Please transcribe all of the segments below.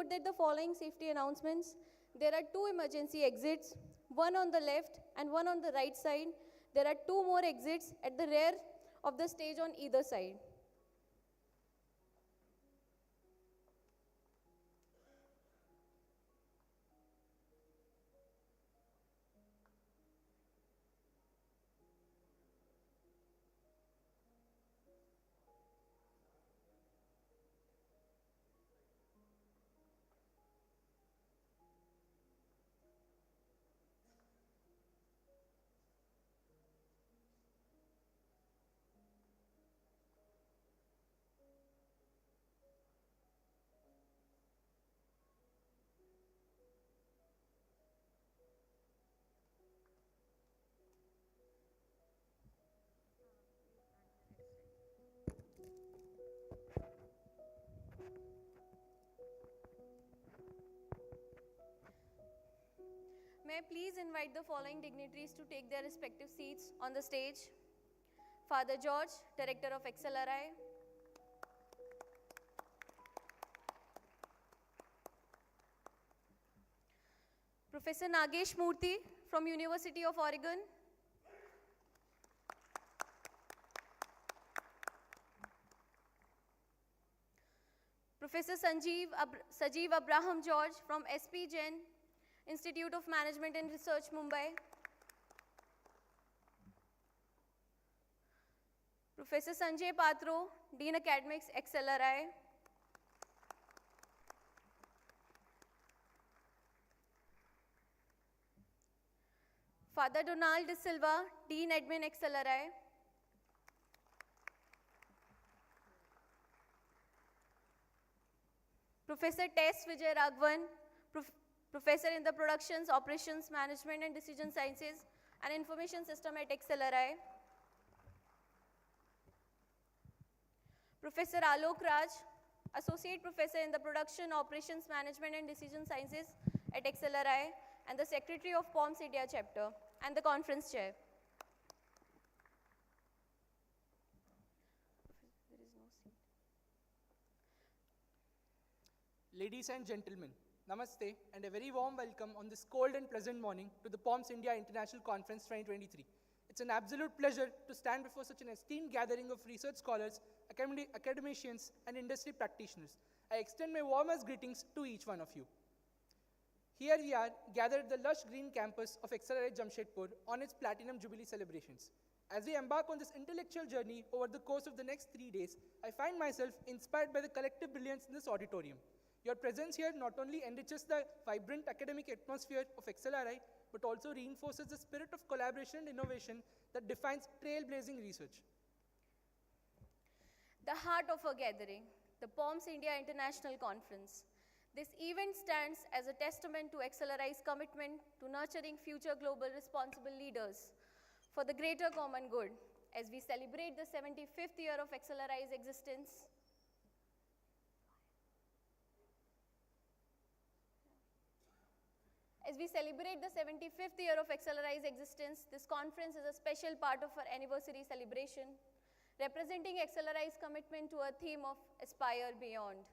note that the following safety announcements: there are 2 emergency exits, one on the left and one on the right side. There are 2 more exits at the rear of the stage on either side. May I please invite the following dignitaries to take their respective seats on the stage. Father George, Director of XLRI. Professor Nagesh Murthy from University of Oregon. Professor Sajeev Abraham George from SP Jain, Institute of Management and Research, Mumbai. Professor Sanjay Patro, Dean Academics, XLRI. Father Donald De Silva, Dean Admin, XLRI. Professor Tess Vijay Raghavan, Professor in the Productions, Operations, Management and Decision Sciences and Information System at XLRI. Professor Alok Raj, Associate Professor in the Production, Operations, Management and Decision Sciences at XLRI and the Secretary of POMS India Chapter and the Conference Chair. Ladies and gentlemen, Namaste and a very warm welcome on this cold and pleasant morning to the POMS India International Conference 2023. It's an absolute pleasure to stand before such an esteemed gathering of research scholars, academicians and industry practitioners. I extend my warmest greetings to each one of you. Here we are gathered at the lush green campus of XLRI Jamshedpur on its Platinum Jubilee celebrations. As we embark on this intellectual journey over the course of the next 3 days, I find myself inspired by the collective brilliance in this auditorium. Your presence here not only enriches the vibrant academic atmosphere of XLRI, but also reinforces the spirit of collaboration and innovation that defines trailblazing research. The heart of our gathering, the POMS India International Conference. This event stands as a testament to XLRI's commitment to nurturing future global responsible leaders for the greater common good as we celebrate the 75th year of XLRI's existence. As we celebrate the 75th year of XLRI's existence, this conference is a special part of our anniversary celebration, representing XLRI's commitment to a theme of Aspire Beyond.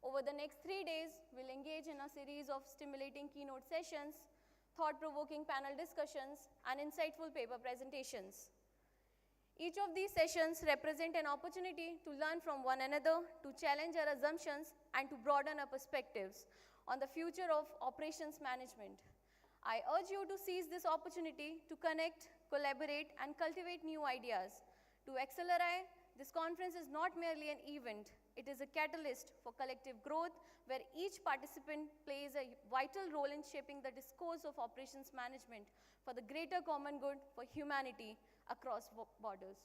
Over the next 3 days, we'll engage in a series of stimulating keynote sessions, thought-provoking panel discussions, and insightful paper presentations. Each of these sessions represent an opportunity to learn from one another, to challenge our assumptions, and to broaden our perspectives on the future of operations management. I urge you to seize this opportunity to connect, collaborate, and cultivate new ideas. To XLRI, this conference is not merely an event, it is a catalyst for collective growth where each participant plays a vital role in shaping the discourse of operations management for the greater common good for humanity across borders.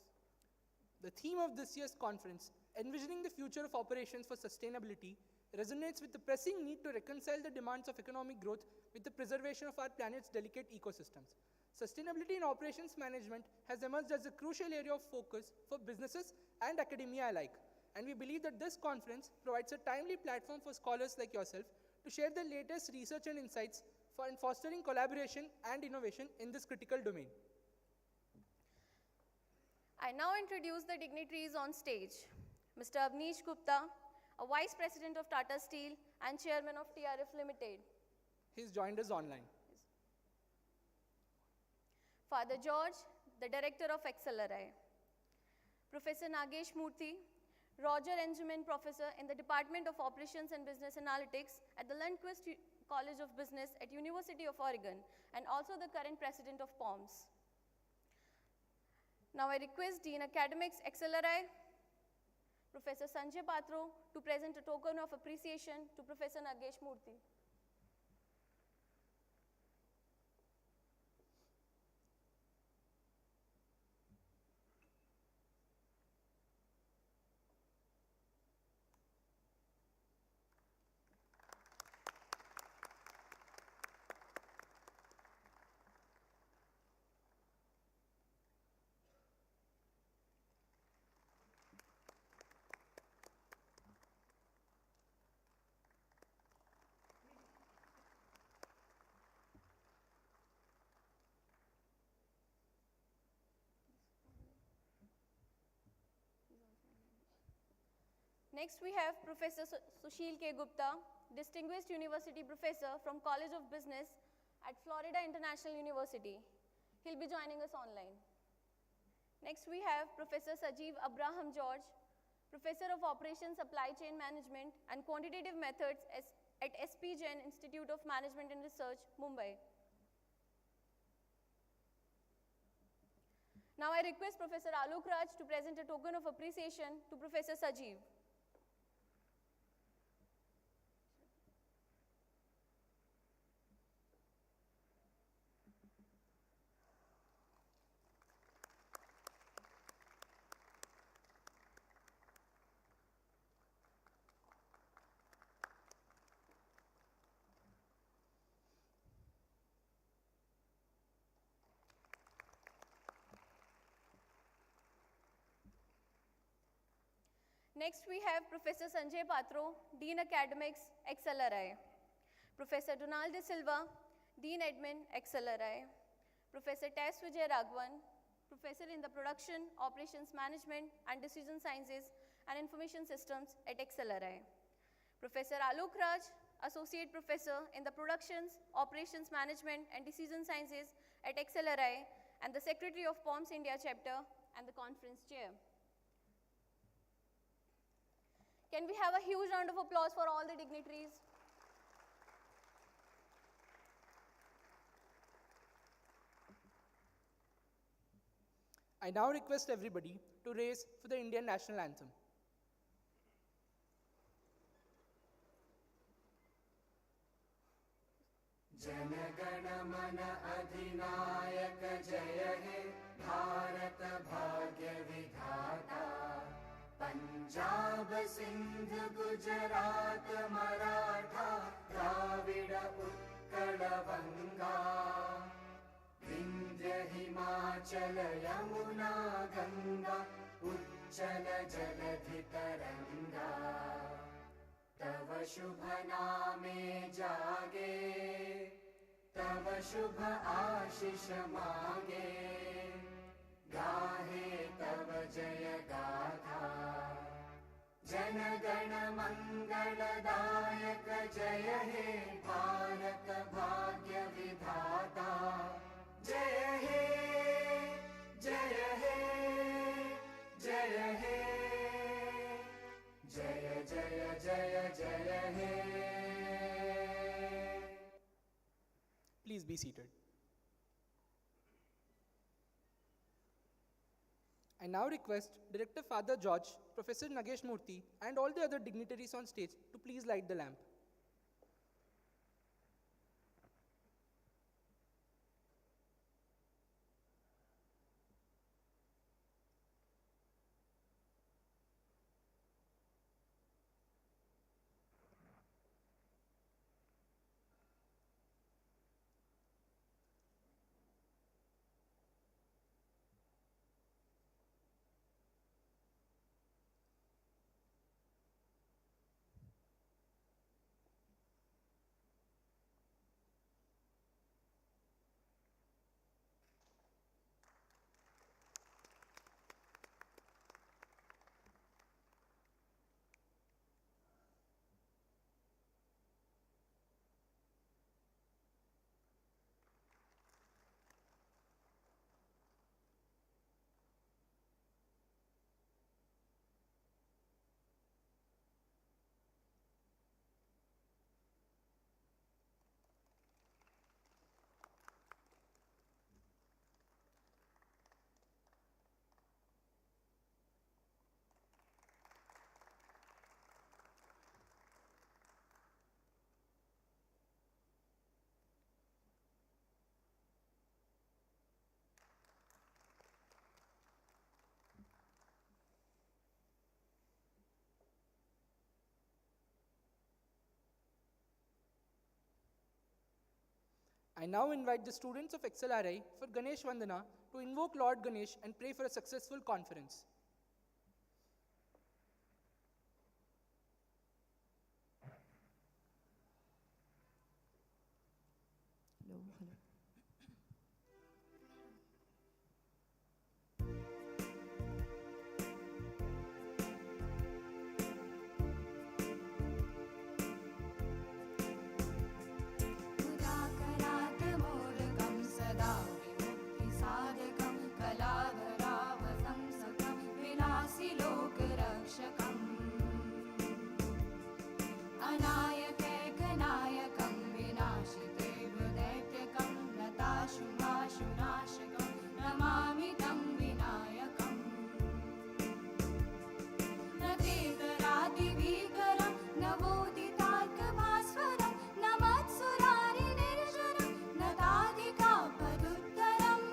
The theme of this year's conference, Envisioning the Future of Operations for Sustainability, resonates with the pressing need to reconcile the demands of economic growth with the preservation of our planet's delicate ecosystems. Sustainability in operations management has emerged as a crucial area of focus for businesses and academia alike, and we believe that this conference provides a timely platform for scholars like yourself to share the latest research and insights in fostering collaboration and innovation in this critical domain. I now introduce the dignitaries on stage. Mr. Avnish Gupta, a Vice President of Tata Steel and Chairman of TRF Limited. He's joined us online. Father George, the Director of XLRI. Professor Nagesh Murthy, Roger Engelman Professor in the Department of Operations and Business Analytics at the Lundquist College of Business at University of Oregon, and also the current President of POMS. Now I request Dean Academics XLRI, Professor Sanjay Patro, to present a token of appreciation to Professor Nagesh Murthy. Next we have Professor Sushil K. Gupta, Distinguished University Professor from College of Business at Florida International University. He'll be joining us online. Next we have Professor Sajeev Abraham George, Professor of Operations Supply Chain Management and Quantitative Methods at SP Jain Institute of Management and Research, Mumbai. Now I request Professor Alok Raj to present a token of appreciation to Professor Sajeev. Next we have Professor Sanjay Patro, Dean Academics, XLRI. Professor Donald De Silva, Dean Admin, XLRI. Professor Tess Vijay Raghavan, Professor in the Production, Operations Management and Decision Sciences and Information Systems at XLRI. Professor Alok Raj, Associate Professor in the Productions, Operations Management and Decision Sciences at XLRI and the Secretary of POMS India Chapter and the Conference Chair. Can we have a huge round of applause for all the dignitaries? I now request everybody to raise for the Indian National Anthem. Jana Gana मन अधिनायक जय हे भारत भाग्य विधाता पंजाब सिंध गुजरात मराठा द्राविड़ उत्कल बंगा विंध्य हिमाचल यमुना गंगा उच्चल जलधि तरंगा तव शुभ नामे जागे तव शुभ आशीष मांगे गाहे तव जय गाथा जन गण मंगलदायक जय हे भारत भाग्य विधाता जय हे जय हे जय हे जय जय जय जय हे Please be seated. I now request Director Father George, Professor Nagesh Murthy, and all the other dignitaries on stage to please light the lamp. I now invite the students of XLRI for Ganesh Vandana to invoke Lord Ganesh and pray for a successful conference. उदाकरात् मोदकं सदा विमुक्तिसाधकं कलाधरावसंसकं विलासिलोकरक्षकम् अनायकैकनायकं विनाशितेर्दैत्यकं नताशुभाशुनाशकं नमामि तं विनायकम् न तीव्रातिभीकरं नवोदितार्कभास्वरं नमत्सुरारिनिर्जरं नताधिकापदुत्तरम्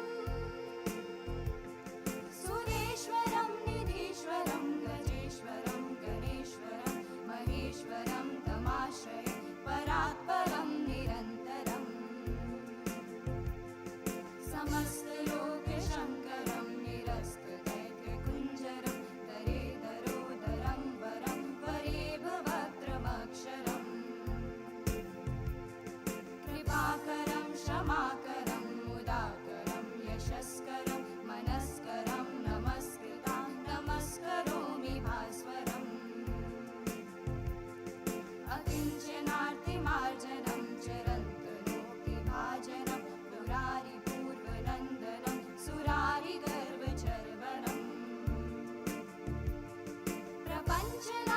सुरेश्वरं निधीश्वरं गजेश्वरं गणेश्वरं महेश्वरं तमाश्रये परात्परं निरन्तरम् समस्तलोकशङ्करं निरस्तदैत्यकुञ्जरं दरेदरोदरं वरं वरे भवत्रमक्षरम् कृपाकरं क्षमाकरं मुदाकरं यशस्करं मनस्करं नमस्कृतां नमस्करोमि भास्वरम् अकिञ्चनार्तिमार्जनं चरन्तनोक्तिभाजनं पुरारिपूर्वनन्दनं सुरारिगर्वचर्वणम्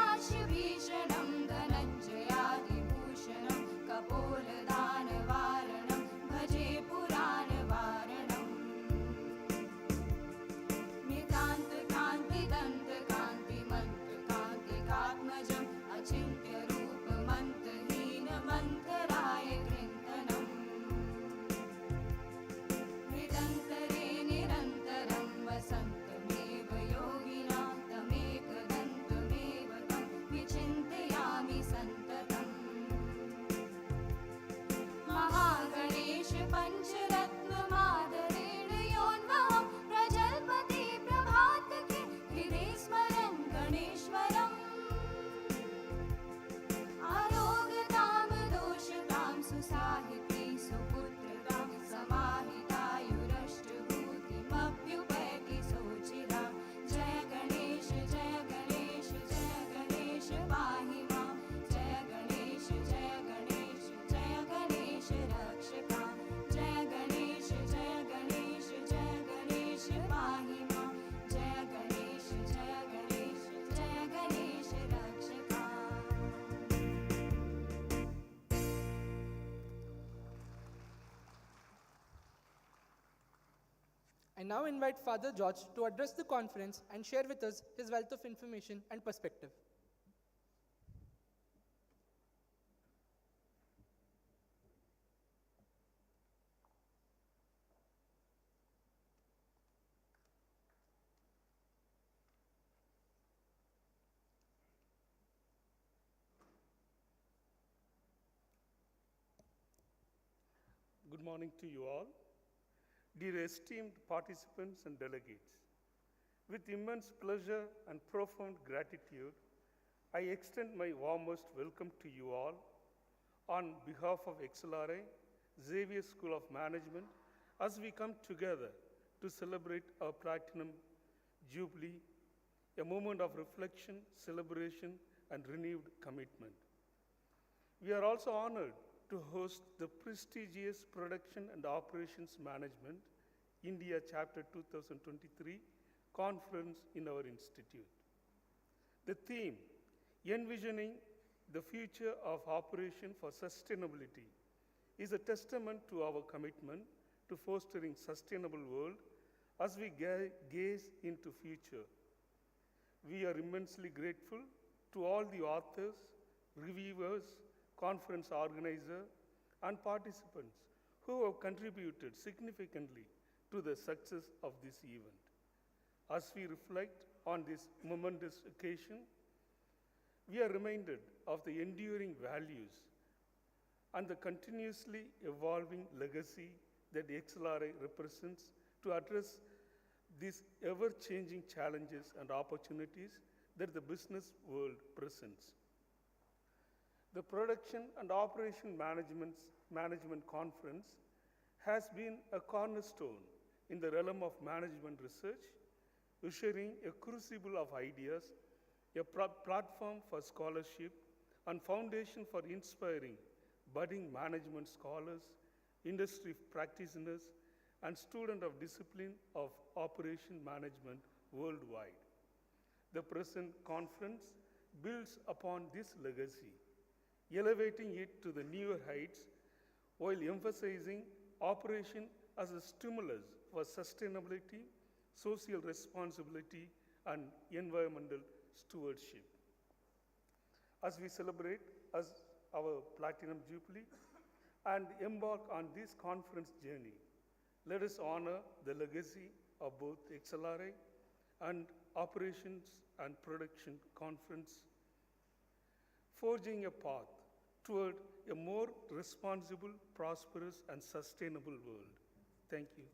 प्रपञ्चनाशभीषणं धनञ्जयादिभूषणं कपोलदानवारणं भजे पुराणवारणम् नितान्तकान्तिदन्तकान्तिमन्तकान्तिकात्मजम् अचिन्त्यरूपमन्तहीनमन्तराय कृन्तनम् हृदन्तरे निरन्तरं वसन्तमेव योगिनां तमेकदन्तमेव तं विचिन्तयामि सन्ततम् महागणेश पञ्चरत्नमादरेण योन्वहं प्रजल्पति प्रभातके हृदे स्मरन् गणेश्वरम् आरोगतां दोषतां सुसाहिती सुपुत्रतां समाहितायुरष्टभूतिमभ्युपैति सोचिरा जय गणेश जय गणेश जय गणेश पाहि मां जय गणेश जय गणेश जय गणेश रक्षका जय गणेश जय गणेश जय गणेश पाहि मां जय गणेश जय गणेश जय Ganesh Rakshaka I now invite Father George to address the conference and share with us his wealth of information and perspective. Good morning to you all. Dear esteemed participants and delegates, with immense pleasure and profound gratitude, I extend my warmest welcome to you all on behalf of XLRI, Xavier School of Management, as we come together to celebrate our Platinum Jubilee, a moment of reflection, celebration, and renewed commitment. We are also honored to host the prestigious Production and Operations Management India Chapter 2023 conference in our institute. The theme, Envisioning the Future of Operation for Sustainability, is a testament to our commitment to fostering sustainable world as we gaze into future. We are immensely grateful to all the authors, reviewers, conference organizers, and participants who have contributed significantly to the success of this event. As we reflect on this momentous occasion, we are reminded of the enduring values and the continuously evolving legacy that XLRI represents to address these ever-changing challenges and opportunities that the business world presents. The Production and Operation Management Conference has been a cornerstone in the realm of management research, ushering a crucible of ideas, a platform for scholarship, and foundation for inspiring budding management scholars, industry practitioners, and students of discipline of operation management worldwide. The present conference builds upon this legacy, elevating it to the newer heights while emphasizing operation as a stimulus for sustainability, social responsibility, and environmental stewardship. As we celebrate as our Platinum Jubilee and embark on this conference journey, let us honor the legacy of both XLRI and Operations and Production Conference, forging a path toward a more responsible, prosperous, and sustainable world. Thank you.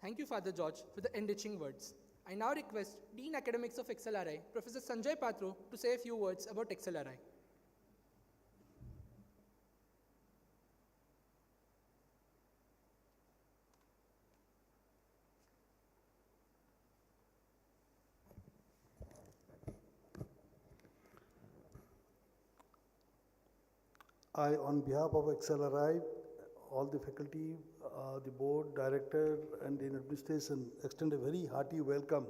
Thank you, Father George, for the enriching words. I now request Dean Academics of XLRI, Professor Sanjay Patro, to say a few words about XLRI. I, on behalf of XLRI, all the faculty, the board, director, and the administration, extend a very hearty welcome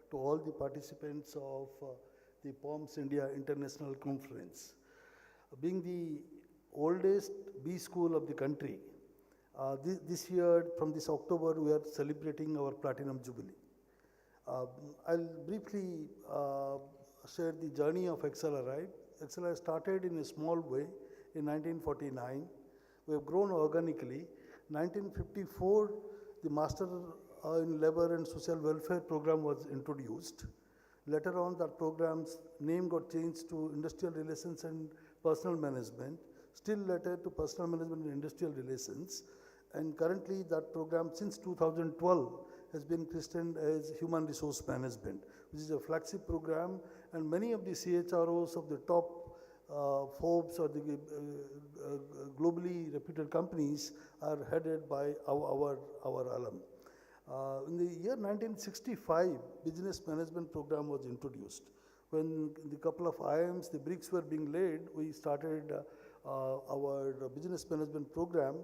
to all the participants of the POMS India International Conference. Being the oldest B school of the country, this year, from this October, we are celebrating our Platinum Jubilee. I'll briefly share the journey of XLRI. XLRI started in a small way in 1949. We have grown organically. 1954, the Master in Labor and Social Welfare program was introduced. Later on, that program's name got changed to Industrial Relations and Personal Management, still later to Personal Management and Industrial Relations. And currently, that program, since 2012, has been christened as Human Resource Management, which is a flagship program, and many of the CHROs of the top Forbes or the globally reputed companies are headed by our alum. In the year 1965, business management program was introduced. When the couple of IIMs, the bricks were being laid, we started our business management program.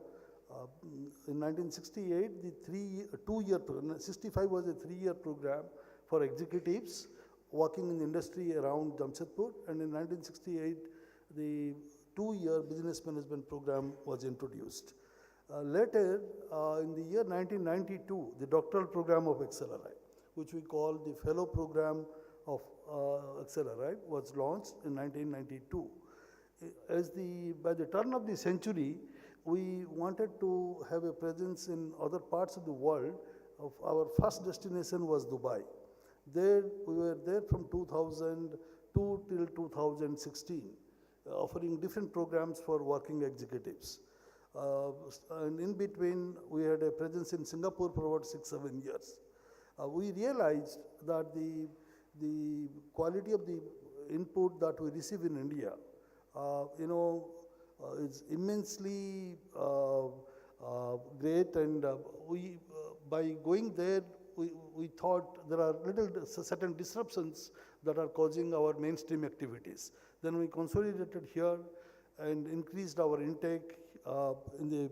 In 1968, the 2-year program, 65 was a 3-year program for executives working in the industry around Jamshedpur, and in 1968, the 2-year business management program was introduced. Later, in the year 1992, the doctoral program of XLRI, which we call the fellow program of XLRI, was launched in 1992. By the turn of the century, we wanted to have a presence in other parts of the world. Our first destination was Dubai. There, we were there from 2002 till 2016. Offering different programs for working executives. And in between, we had a presence in Singapore for about 6-7 years. We realized that the quality of the input that we receive in India, is immensely great, and by going there, we thought there are certain disruptions that are causing our mainstream activities. Then we consolidated here and increased our intake in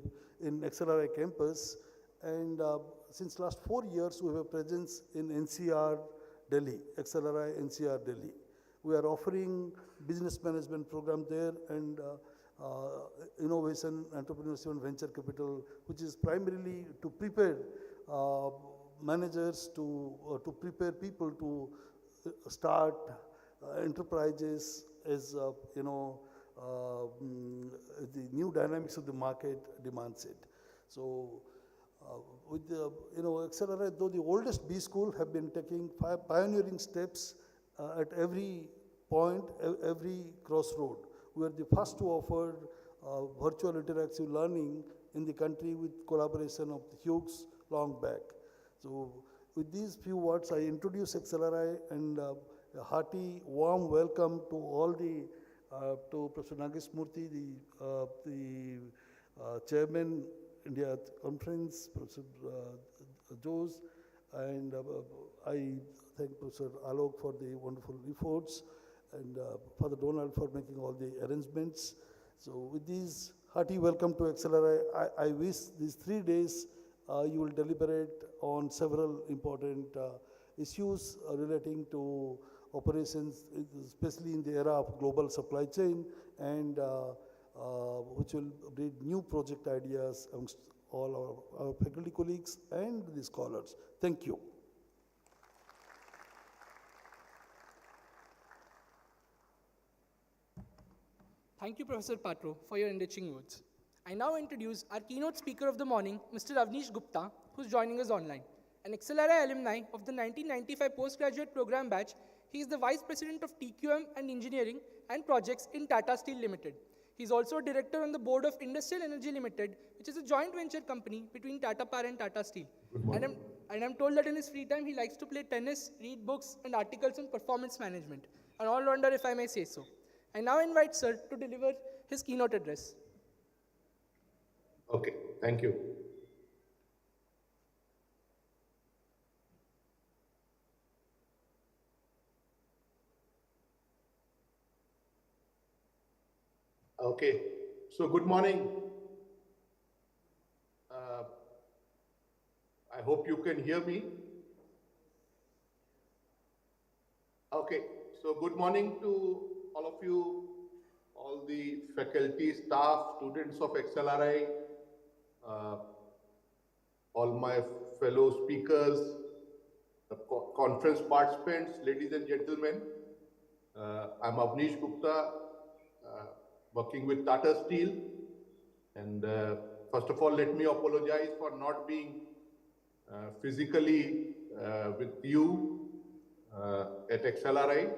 XLRI campus. And since last 4 years, we have a presence in NCR, Delhi, XLRI NCR, Delhi. We are offering business management program there and innovation, entrepreneurship, and venture capital, which is primarily to prepare managers to prepare people to start enterprises as the new dynamics of the market demands it. So with the, Accelerate, though the oldest B school, have been taking pioneering steps at every point, every crossroad. We are the first to offer virtual interactive learning in the country with collaboration of the Hughes long back. So with these few words, I introduce Accelerate and a hearty, warm welcome to all the, to Professor Nagesh Murthy, the Chairman, India Conference, Professor Jose, and I thank Professor Alok for the wonderful efforts, and Father Donald for making all the arrangements. So with these hearty welcome to Accelerate, I wish these 3 days you will deliberate on several important issues relating to operations, especially in the era of global supply chain, and which will breed new project ideas amongst all our faculty colleagues and the scholars. Thank you. Thank you, Professor Patro, for your enriching words. I now introduce our keynote speaker of the morning, Mr. Avnish Gupta, who's joining us online. An Accelerate alumni of the 1995 postgraduate program batch, he is the Vice President of TQM and Engineering and Projects in Tata Steel Limited. He is also a director on the board of Industrial Energy Limited, which is a joint venture company between Tata Power and Tata Steel. And I'm told that in his free time, he likes to play tennis, read books, and articles on performance management. An all-rounder, if I may say so. I now invite Sir to deliver his keynote address. Okay, thank you. Okay, so good morning. I hope you can hear me. Okay, so good morning to all of you, all the faculty, staff, students of Accelerate, all my fellow speakers, the conference participants, ladies and gentlemen. I'm Avnish Gupta, working with Tata Steel. And first of all, let me apologize for not being physically with you at Accelerate.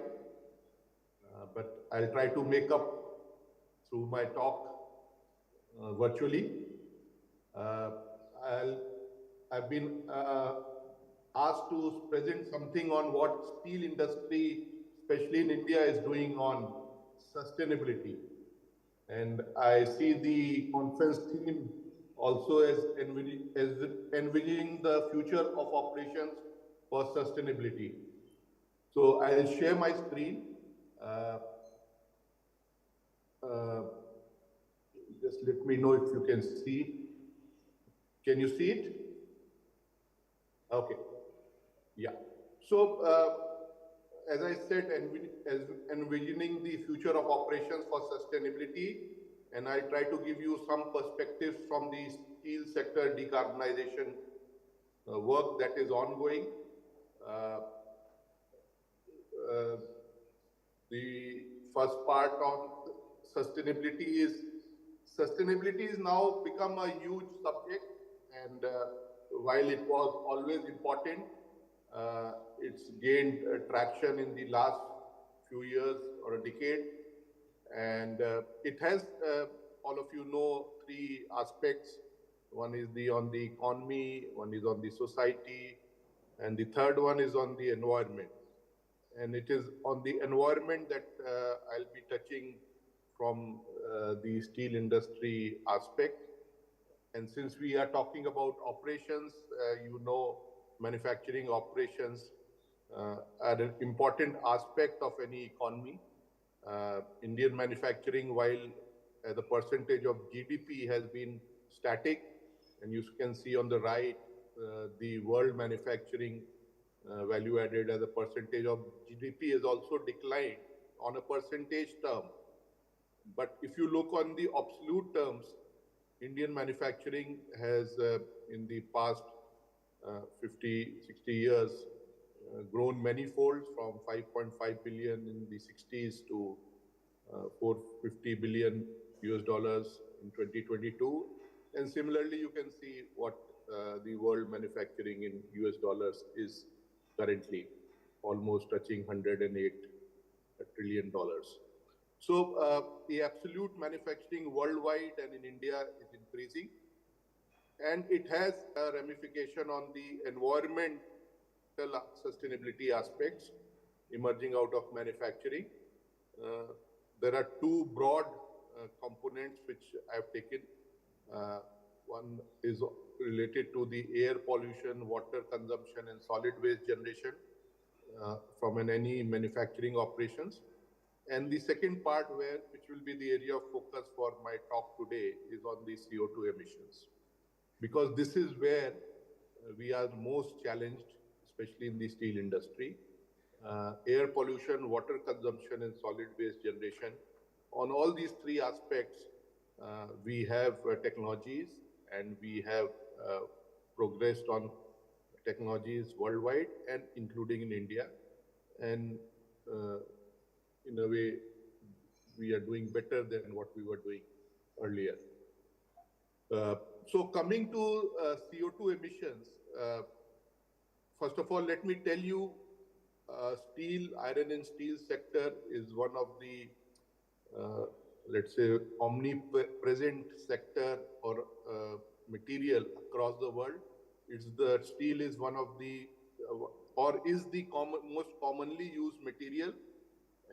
But I'll try to make up through my talk virtually. I've been asked to present something on what steel industry, especially in India, is doing on sustainability. And I see the conference theme also as envisioning the future of operations for sustainability. So I'll share my screen. Just let me know if you can see. Can you see it? Okay. Yeah. So as I said, envisioning the future of operations for sustainability, and I try to give you some perspectives from the steel sector decarbonization work that is ongoing. The first part on sustainability is now become a huge subject, and while it was always important, it's gained traction in the last few years or a decade, and it has, all of you know, three aspects. One is on the economy, one is on the society, and the third one is on the environment. And it is on the environment that I'll be touching from the steel industry aspect. And since we are talking about operations, you know, manufacturing operations are an important aspect of any economy. Indian manufacturing, while the percentage of GDP has been static, and you can see on the right, the world manufacturing value added as a percentage of GDP has also declined on a percentage term. But if you look on the absolute terms, Indian manufacturing has in the past 50, 60 years grown many-fold, from 5.5 billion in the 60s to 450 billion US dollars in 2022. And similarly, you can see what the world manufacturing in US dollars is currently, almost touching $108 trillion. So the absolute manufacturing worldwide and in India is increasing. And it has a ramification on the environmental sustainability aspects emerging out of manufacturing. There are two broad components which I have taken. One is related to the air pollution, water consumption, and solid waste generation from any manufacturing operations. And the second part, which will be the area of focus for my talk today, is on the CO2 emissions. Because this is where we are most challenged, especially in the steel industry. Air pollution, water consumption, and solid waste generation. On all these three aspects, we have technologies, and we have progressed on technologies worldwide and including in India. And in a way, we are doing better than what we were doing earlier. So coming to CO2 emissions, first of all, let me tell you, steel, iron and steel sector is one of the, let's say, omnipresent sector or material across the world. Steel is one of the, or is the most commonly used material,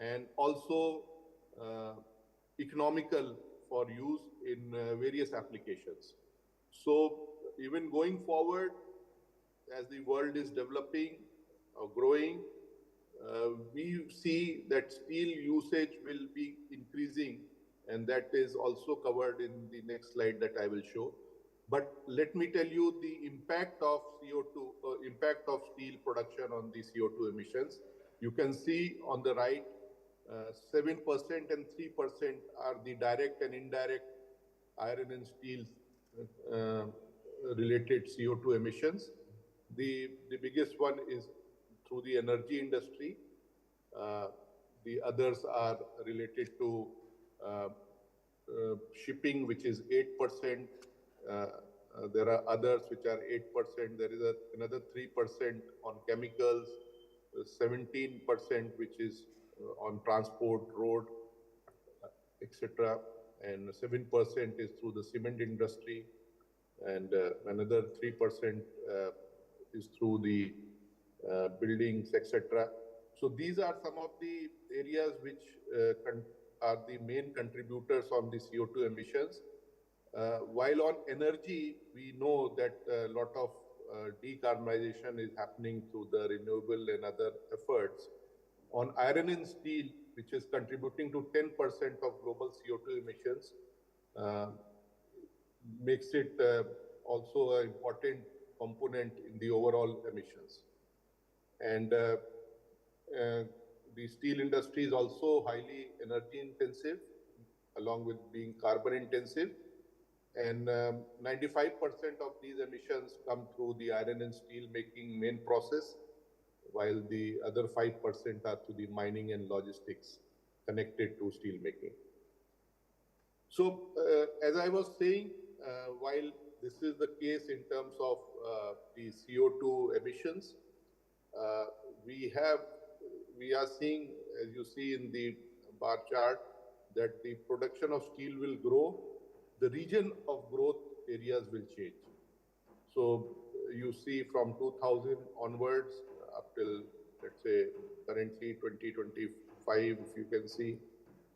and also economical for use in various applications. So even going forward, as the world is developing or growing, we see that steel usage will be increasing, and that is also covered in the next slide that I will show. But let me tell you the impact of CO2, impact of steel production on the CO2 emissions. You can see on the right, 7% and 3% are the direct and indirect iron and steel related CO2 emissions. The biggest one is through the energy industry. The others are related to shipping, which is 8%. There are others which are 8%. There is another 3% on chemicals, 17% which is on transport, road, etc. And 7% is through the cement industry, and another 3% is through the buildings, etc. So these are some of the areas which are the main contributors on the CO2 emissions. While on energy, we know that a lot of decarbonization is happening through the renewable and other efforts. On iron and steel, which is contributing to 10% of global CO2 emissions, makes it also an important component in the overall emissions. And the steel industry is also highly energy intensive, along with being carbon intensive. And 95% of these emissions come through the iron and steel making main process, while the other 5% are through the mining and logistics connected to steel making. So as I was saying, while this is the case in terms of the CO2 emissions, we are seeing, as you see in the bar chart, that the production of steel will grow. The region of growth areas will change. So you see from 2000 onwards up till, let's say, currently 2025, if you can see,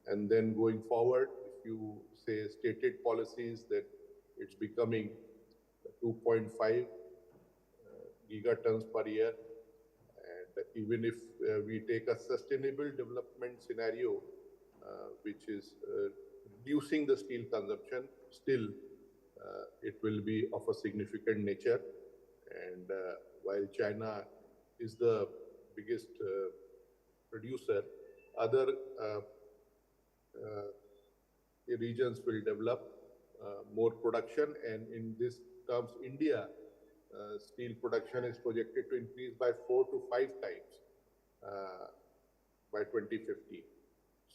and then going forward, if you say stated policies that it's becoming 2.5 gigatons per year. And even if we take a sustainable development scenario, which is reducing the steel consumption, still it will be of a significant nature. And while China is the biggest producer, other regions will develop more production, and in this terms, India steel production is projected to increase by 4 to 5 times by 2050.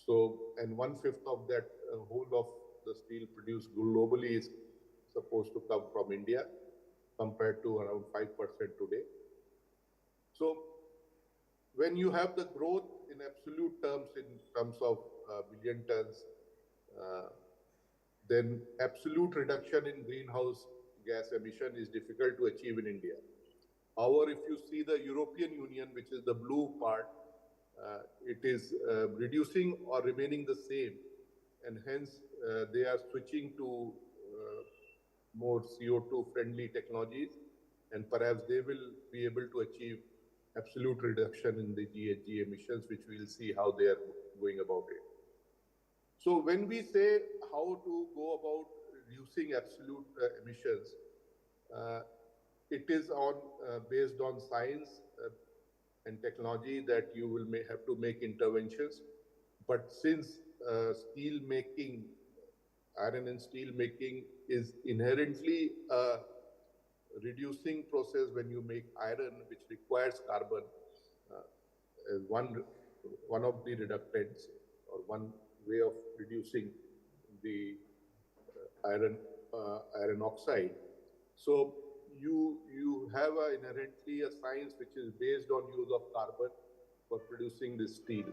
So, and 1/5 of that whole of the the steel produced globally is supposed to come from India, compared to around 5% today. So when you have the growth in absolute terms, in terms of billion tons, then absolute reduction in greenhouse gas emission is difficult to achieve in India. However, if you see the European Union, which is the blue part, it is reducing or remaining the same, and hence they are switching to more CO2 friendly technologies, and perhaps they will be able to achieve absolute reduction in the GHG emissions, which we'll see how they are going about it. So when we say how to go about reducing absolute emissions, it is based on science and technology that you will have to make interventions. But since steel making, iron and steel making is inherently a reducing process when you make iron, which requires carbon, as one of the reductants or one way of reducing the iron oxide. So you have inherently a science which is based on use of carbon for producing this steel,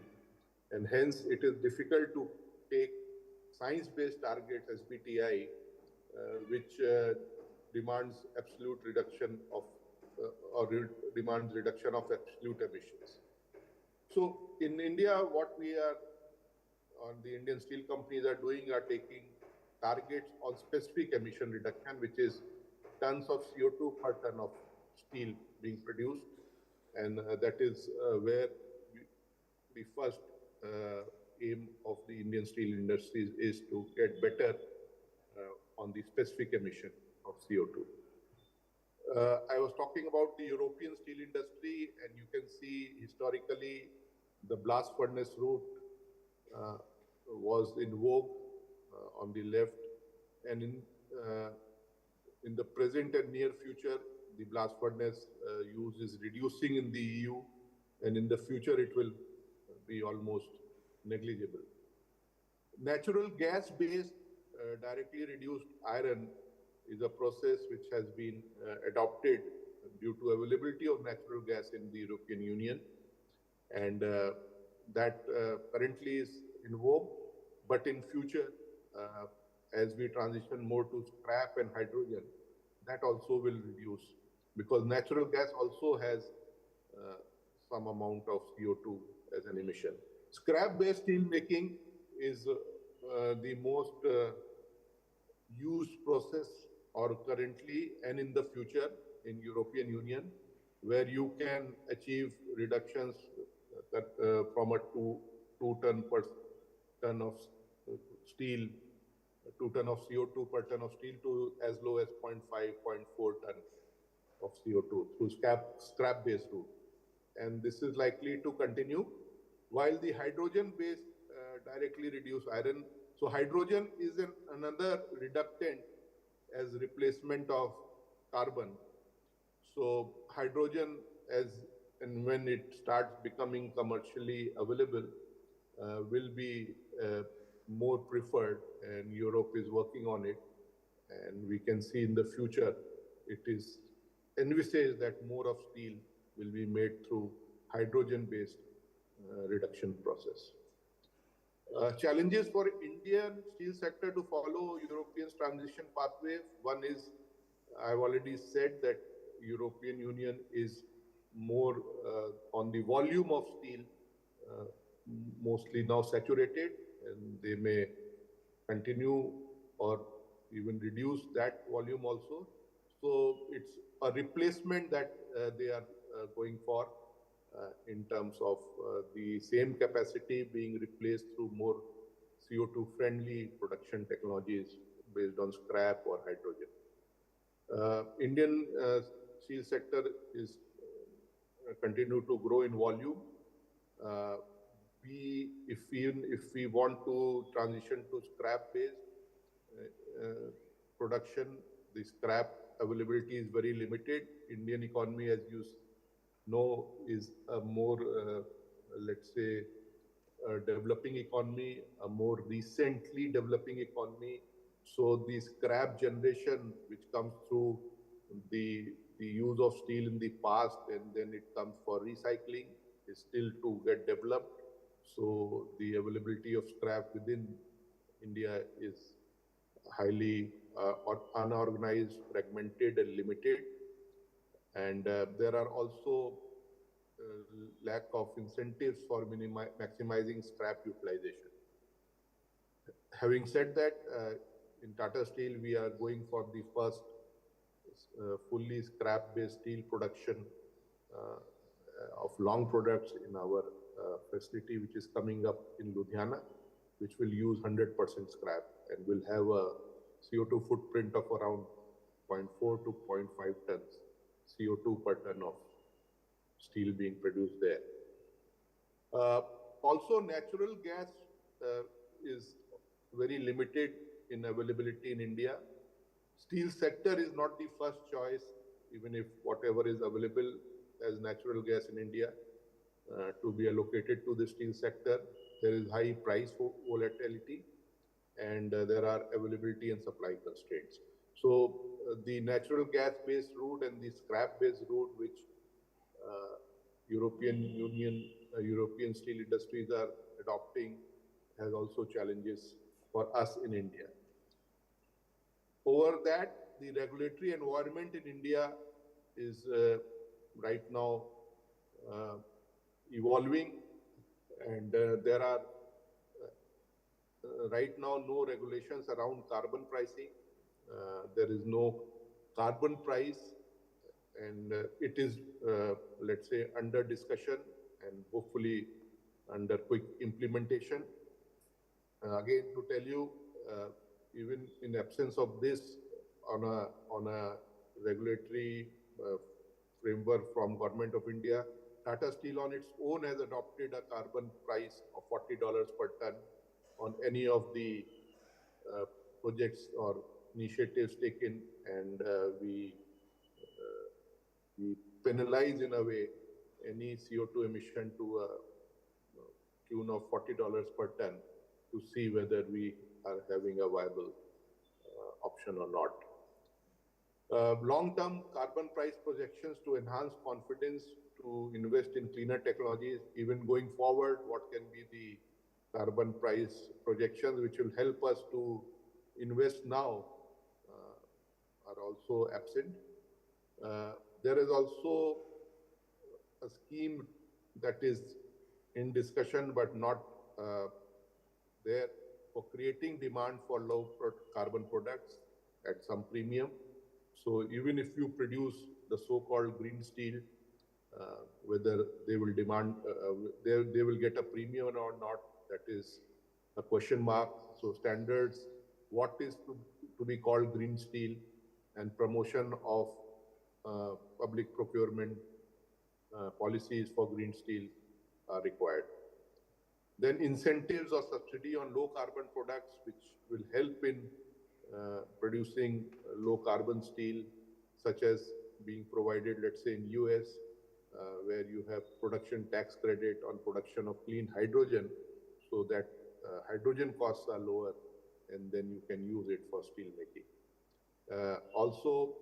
and hence it is difficult to take science-based targets, SBTi, which demands absolute reduction of demands reduction of absolute emissions. So in India, what we are on the Indian steel companies are doing are taking targets on specific emission reduction, which is tons of CO2 per ton of steel being produced, and that is where the first aim of the Indian steel industries is to get better on the specific emission of CO2. I was talking about the European steel industry, and you can see historically the blast furnace route was in vogue on the left, and in the present and near future, the blast furnace use is reducing in the EU, and in the future it will be almost negligible. Natural gas-based directly reduced iron is a process which has been adopted due to availability of natural gas in the European Union, and that currently is in vogue. But in future, as we transition more to scrap and hydrogen, that also will reduce, because natural gas also has some amount of CO2 as an emission. Scrap-based steel making is the most used process or currently and in the future in European Union, where you can achieve reductions from a 2 ton per ton of steel, 2 ton of CO2 per ton of steel to as low as 0.5, 0.4 ton of CO2 through scrap-based route. And this is likely to continue, while the hydrogen-based directly reduced iron. So hydrogen is another reductant as replacement of carbon. So hydrogen, as and when it starts becoming commercially available, will be more preferred, and Europe is working on it. And we can see in the future, it is envisaged that more of steel will be made through hydrogen-based reduction process. Challenges for Indian steel sector to follow European's transition pathway. One is, I've already said that European Union is more on the volume of steel, mostly now saturated, and they may continue or even reduce that volume also. So it's a replacement that they are going for in terms of the same capacity being replaced through more CO2 friendly production technologies based on scrap or hydrogen. Indian steel sector is continue to grow in volume. If we want to transition to scrap-based production, the scrap availability is very limited. Indian economy, as you know, is a more, let's say, developing economy, a more recently developing economy. So the scrap generation, which comes through the use of steel in the past and then it comes for recycling, is still to get developed. So the availability of scrap within India is highly unorganized, fragmented and limited. And there are also lack of incentives for maximizing scrap utilization. Having said that, in Tata Steel, we are going for the first fully scrap-based steel production of long products in our facility, which is coming up in Ludhiana, which will use 100% scrap and will have a CO2 footprint of around 0.4 to 0.5 tons CO2 per ton of steel being produced there. Also, natural gas is very limited in availability in India. Steel sector is not the first choice, even if whatever is available as natural gas in India to be allocated to the steel sector. There is high price volatility and there are availability and supply constraints. So the natural gas-based route and the scrap-based route, which European Union, European steel industries are adopting, has also challenges for us in India. Over that, the regulatory environment in India is right now evolving, and there are right now no regulations around carbon pricing. There is no carbon price, and it is, let's say, under discussion and hopefully under quick implementation. Again, to tell you, even in absence of this, on a regulatory framework from Government of India, Tata Steel on its own has adopted a carbon price of $40 per ton on any of the projects or initiatives taken, and we penalize in a way any CO2 emission to a tune of $40 per ton to see whether we are having a viable option or not. Long-term carbon price projections to enhance confidence to invest in cleaner technologies, even going forward, what can be the carbon price projections which will help us to invest now are also absent. There is also a scheme that is in discussion but not there for creating demand for low carbon products at some premium. So even if you produce the so-called green steel, whether they will demand, they will get a premium or not, that is a question mark. So standards, what is to be called green steel, and promotion of public procurement policies for green steel are required. Then incentives or subsidy on low carbon products, which will help in producing low carbon steel, such as being provided, let's say in US, where you have production tax credit on production of clean hydrogen, so that hydrogen costs are lower, and then you can use it for steel making. Also,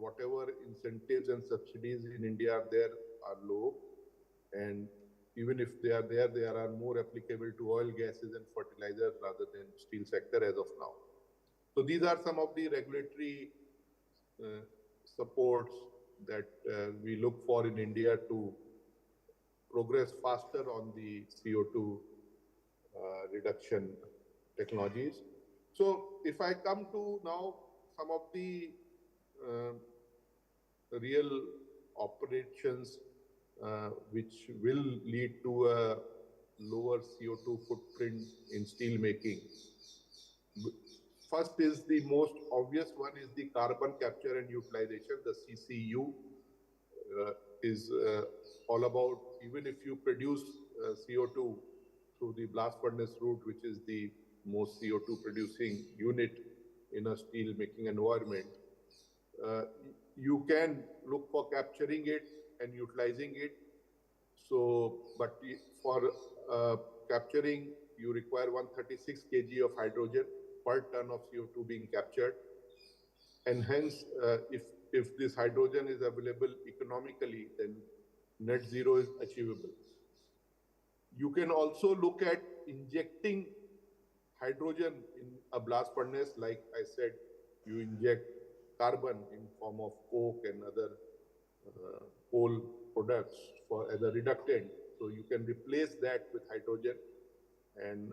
whatever incentives and subsidies in India are there are low, and even if they are there, they are more applicable to oil, gases and fertilizers rather than steel sector as of now. So these are some of the regulatory supports that we look for in India to progress faster on the CO2 reduction technologies. So if I come to now some of the real operations which will lead to a lower CO2 footprint in steel making. First is the most obvious one is the carbon capture and utilization. The CCU is all about, even if you produce CO2 through the blast furnace route, which is the most CO2 producing unit in a steel making environment, you can look for capturing it and utilizing it. So, but for capturing, you require 136 kg of hydrogen per ton of CO2 being captured. And hence, if this hydrogen is available economically, then net zero is achievable. You can also look at injecting hydrogen in a blast furnace. Like I said, you inject carbon in form of coke and other coal products as a reductant. So you can replace that with hydrogen. And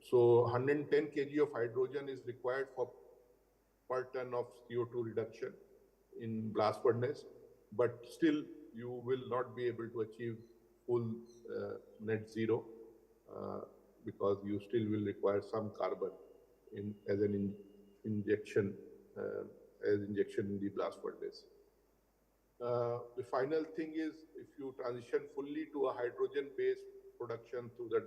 so 110 kg of hydrogen is required for per ton of CO2 reduction in blast furnace, but still you will not be able to achieve full net zero because you still will require some carbon as an injection in the blast furnace. The final thing is, if you transition fully to a hydrogen-based production through the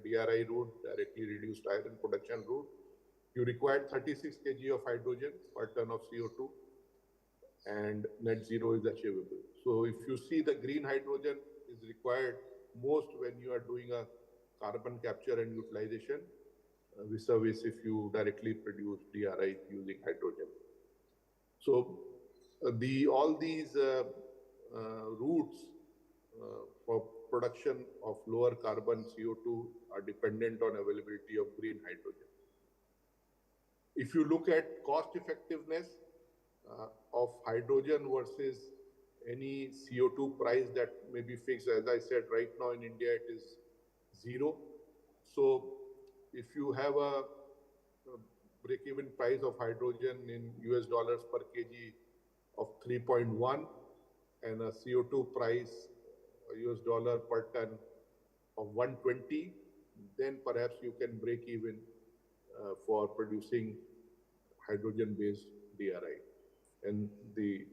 DRI route, directly reduced iron production route, you require 36 kg of hydrogen per ton of CO2, and net zero is achievable. So if you see, the green hydrogen is required most when you are doing a carbon capture and utilization, vis-a-vis if you directly produce DRI using hydrogen. So all these routes for production of lower carbon CO2 are dependent on availability of green hydrogen. If you look at cost effectiveness of hydrogen versus any CO2 price that may be fixed, as I said, right now in India it is zero. So if you have a break-even price of hydrogen in US dollars per kg of 3.1 and a CO2 price US dollar per ton of 120, then perhaps you can break even for producing hydrogen-based DRI. And the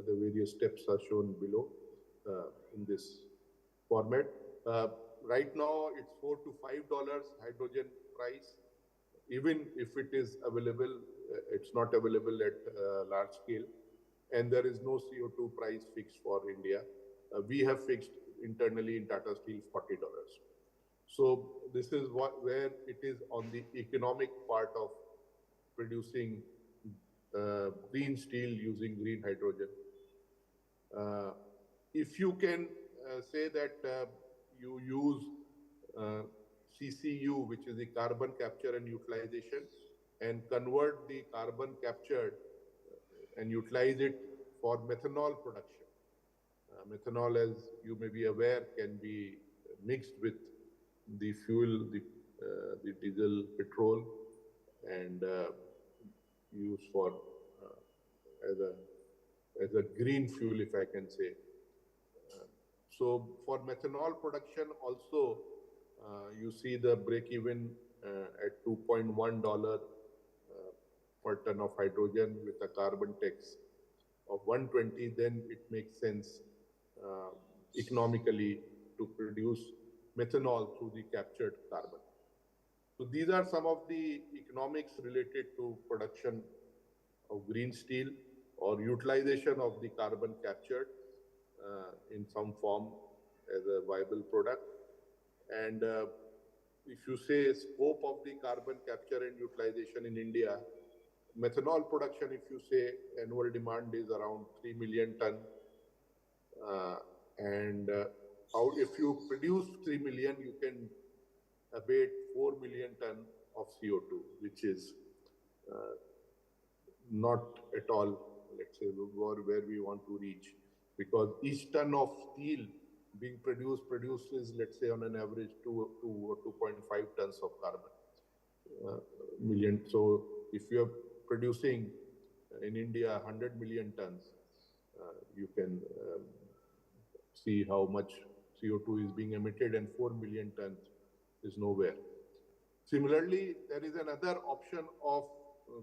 various steps are shown below in this format. Right now, it's $4 to $5 hydrogen price. Even if it is available, it's not available at large scale. And there is no CO2 price fixed for India. We have fixed internally in Tata Steel $40. So this is where it is on the economic part of producing green steel using green hydrogen. If you can say that you use CCU, which is the carbon capture and utilization, and convert the carbon captured and utilize it for methanol production. Methanol, as you may be aware, can be mixed with the fuel, the diesel, petrol, and used for as a green fuel, if I can say. So for methanol production also, you see the break-even at $2.1 per ton of hydrogen with a carbon tax of 120, then it makes sense economically to produce methanol through the captured carbon. So these are some of the economics related to production of green steel or utilization of the carbon captured in some form as a viable product. And if you say scope of the carbon capture and utilization in India, methanol production, if you say annual demand is around 3 million ton, if you produce 3 million, you can abate 4 million ton of CO2, which is not at all, let's say, where we want to reach, because each ton of steel being produces, let's say, on an average 2 or 2.5 tons of carbon million. So if you are producing in India 100 million tons, you can see how much CO2 is being emitted, and 4 million tons is nowhere. Similarly, there is another option of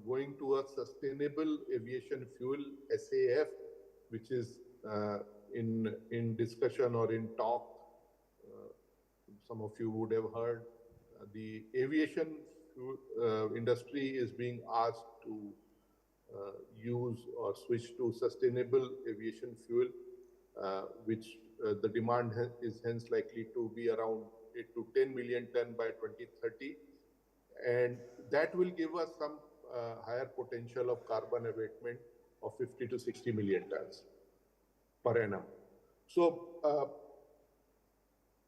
going to a sustainable aviation fuel, SAF, which is in discussion or in talk. Some of you would have heard the aviation industry is being asked to use or switch to sustainable aviation fuel, which the demand is hence likely to be around 8 to 10 million ton by 2030. And that will give us some higher potential of carbon abatement of 50 to 60 million tons per annum. So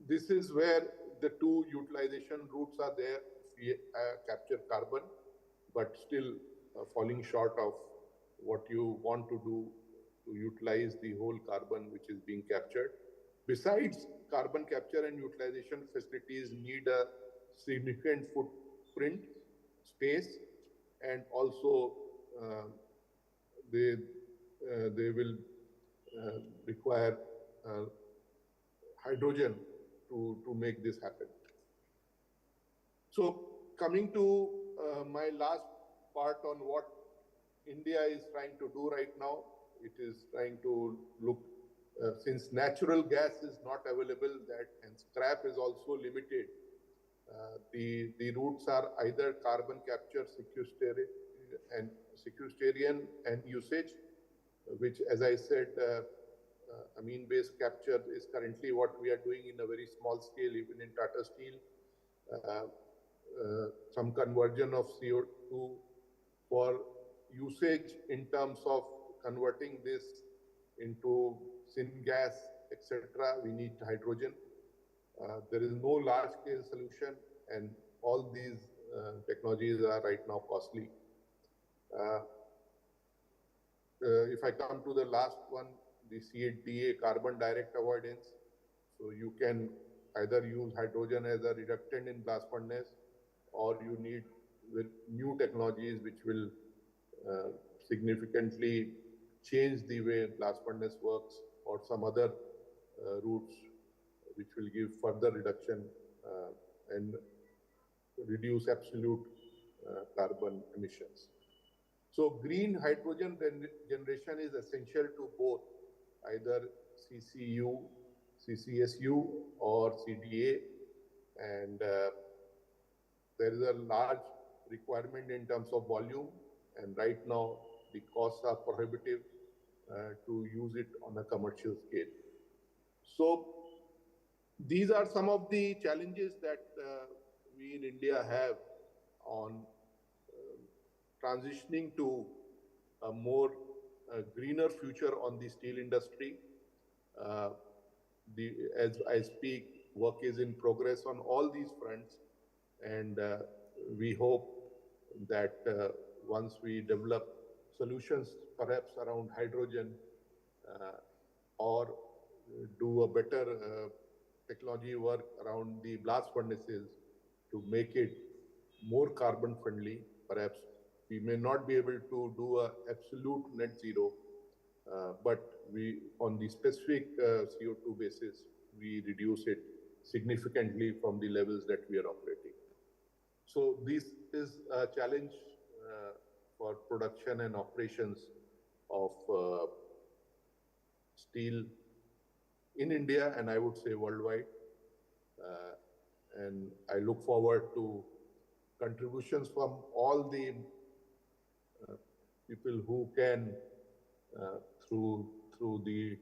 this is where the two utilization routes are there. We capture carbon, but still falling short of what you want to do to utilize the whole carbon which is being captured. Besides, carbon capture and utilization facilities need a significant footprint, space, and also they will require hydrogen to make this happen. So coming to my last part on what India is trying to do right now, it is trying to look, since natural gas is not available, that and scrap is also limited, the routes are either carbon capture, sequestration and usage, which, as I said, amine-based capture is currently what we are doing in a very small scale, even in Tata Steel. Some conversion of CO2 for usage in terms of converting this into syngas, etc. We need hydrogen. There is no large-scale solution, and all these technologies are right now costly. If I come to the last one, the CDA, carbon direct avoidance. So you can either use hydrogen as a reductant in blast furnace, or you need with new technologies which will significantly change the way blast furnace works, or some other routes which will give further reduction and reduce absolute carbon emissions. So green hydrogen generation is essential to both either CCU, CCSU or CDA, and there is a large requirement in terms of volume, and right now the costs are prohibitive to use it on a commercial scale. So these are some of the challenges that we in India have on transitioning to a more greener future on the steel industry. As I speak, work is in progress on all these fronts, and we hope that once we develop solutions perhaps around hydrogen or do a better technology work around the blast furnaces to make it more carbon friendly, perhaps we may not be able to do a absolute net zero, but we, on the specific CO2 basis, we reduce it significantly from the levels that we are operating. So this is a challenge for production and operations of steel in India, and I would say worldwide. And I look forward to contributions from all the people who can, through the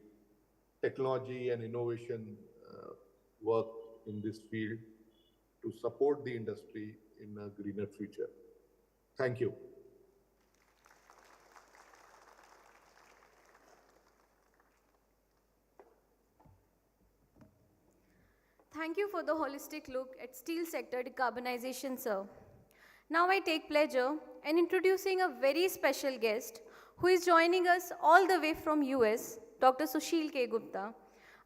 technology and innovation work in this field, to support the industry in a greener future. Thank you. Thank you for the holistic look at steel sector decarbonization, sir. Now I take pleasure in introducing a very special guest who is joining us all the way from US, Dr. Sushil K. Gupta,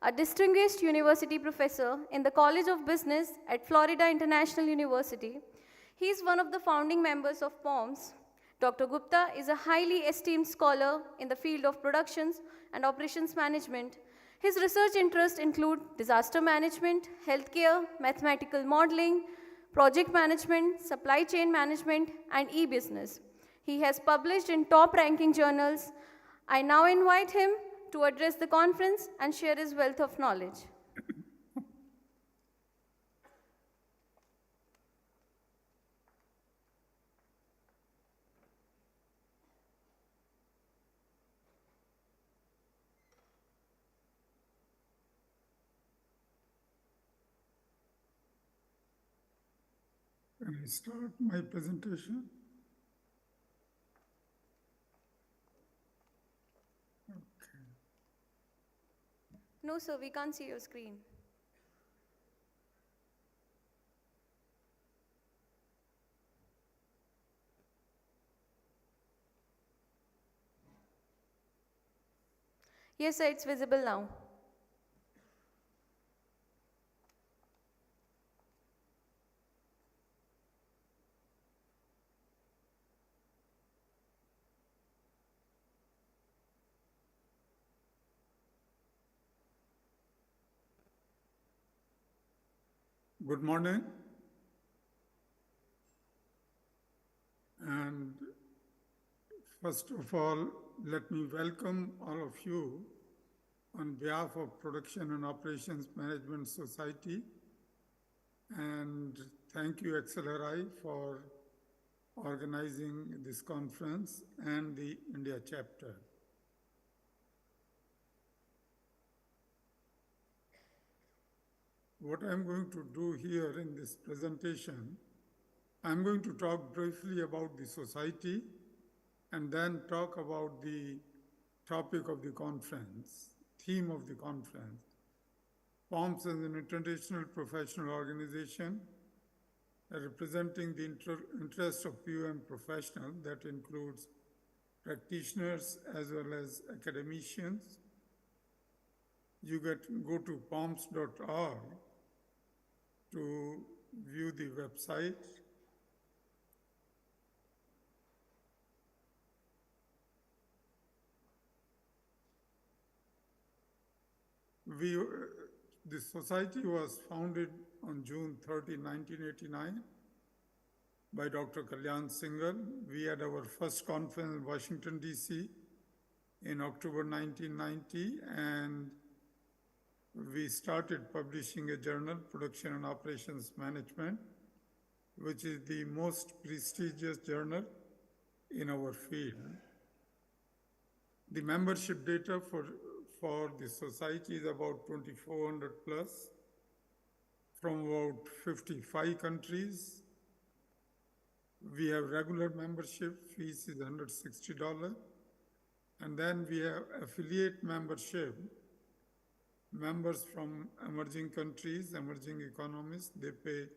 a distinguished university professor in the College of Business at Florida International University. He is one of the founding members of POMS. Dr. Gupta is a highly esteemed scholar in the field of productions and operations management. His research interests include disaster management, healthcare, mathematical modeling, project management, supply chain management, and e-business. He has published in top-ranking journals. I now invite him to address the conference and share his wealth of knowledge. Can I start my presentation? Okay. No, sir, we can't see your screen. Yes, sir, it's visible now. Good morning. And first of all, let me welcome all of you on behalf of Production and Operations Management Society. And thank you, XLRI, for organizing this conference and the India chapter. What I'm going to do here in this presentation, I'm going to talk briefly about the society and then talk about the topic of the conference, theme of the conference. POMS is an international professional organization representing the interest of POM professionals that includes practitioners as well as academicians. You go to poms.org to view the website. The society was founded on June 30, 1989 by Dr. Kalyan Singhal. We had our first conference in Washington, D.C. in October 1990, and we started publishing a journal, Production and Operations Management, which is the most prestigious journal in our field. The membership data for the society is about 2,400 plus from about 55 countries. We have regular membership, fees is $160. And then we have affiliate membership. Members from emerging countries, emerging economies, they pay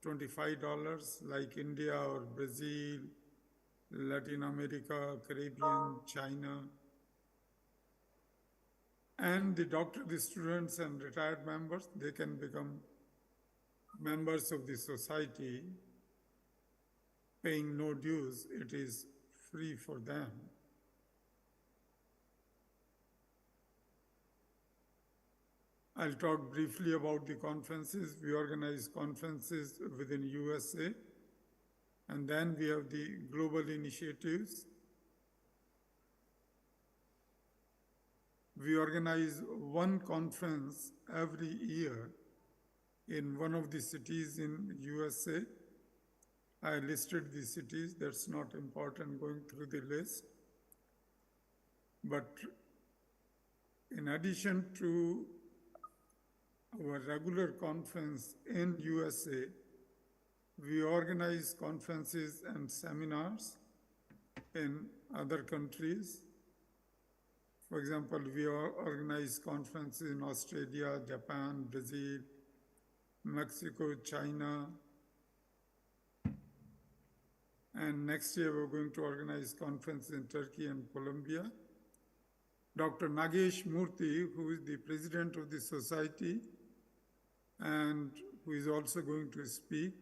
$25 like India or Brazil, Latin America, Caribbean, China. And the students and retired members, they can become members of the society, paying no dues. It is free for them. I'll talk briefly about the conferences. We organize conferences within USA, and then we have the global initiatives. We organize one conference every year in one of the cities in USA. I listed the cities, that's not important going through the list. But in addition to our regular conference in USA, we organize conferences and seminars in other countries. For example, we organize conferences in Australia, Japan, Brazil, Mexico, China. And next year we're going to organize conferences in Turkey and Colombia. Dr. Nagesh Murthy, who is the president of the society and who is also going to speak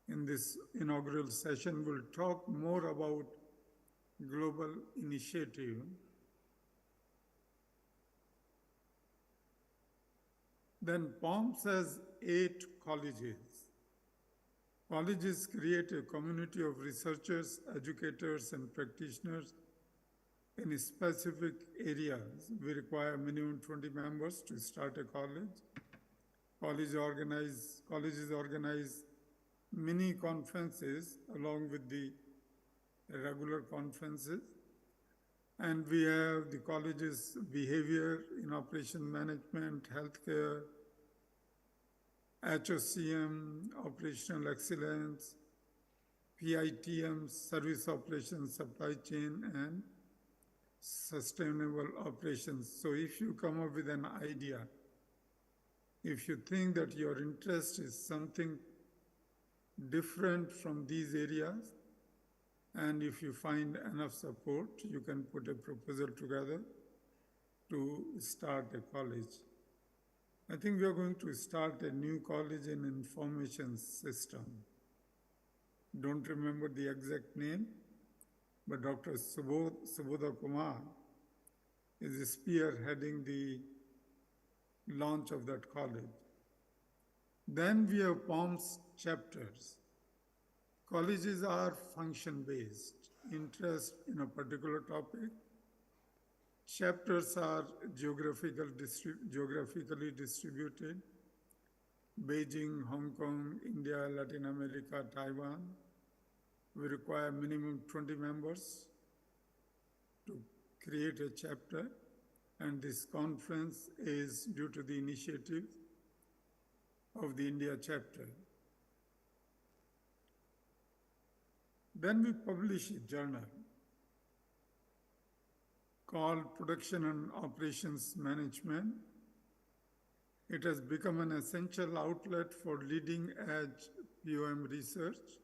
in this inaugural session, will talk more about global initiative. Then POMS has 8 colleges. Colleges create a community of researchers, educators, and practitioners in specific areas. We require minimum 20 members to start a college. Colleges organize mini conferences along with the regular conferences. And we have the colleges behavior in operation management, healthcare, HOCM, Operational Excellence, PITM, Service Operations, Supply Chain, and Sustainable Operations. So if you come up with an idea, if you think that your interest is something different from these areas, and if you find enough support, you can put a proposal together to start a college. I think we are going to start a new college in information system. Don't remember the exact name, but Dr. Subodha Kumar is spearheading the launch of that college. Then we have POMS chapters. Colleges are function-based, interest in a particular topic. Chapters are geographically distributed. Beijing, Hong Kong, India, Latin America, Taiwan. We require minimum 20 members to create a chapter, and this conference is due to the initiative of the India chapter. Then we publish a journal called Production and Operations Management. It has become an essential outlet for leading-edge POM research.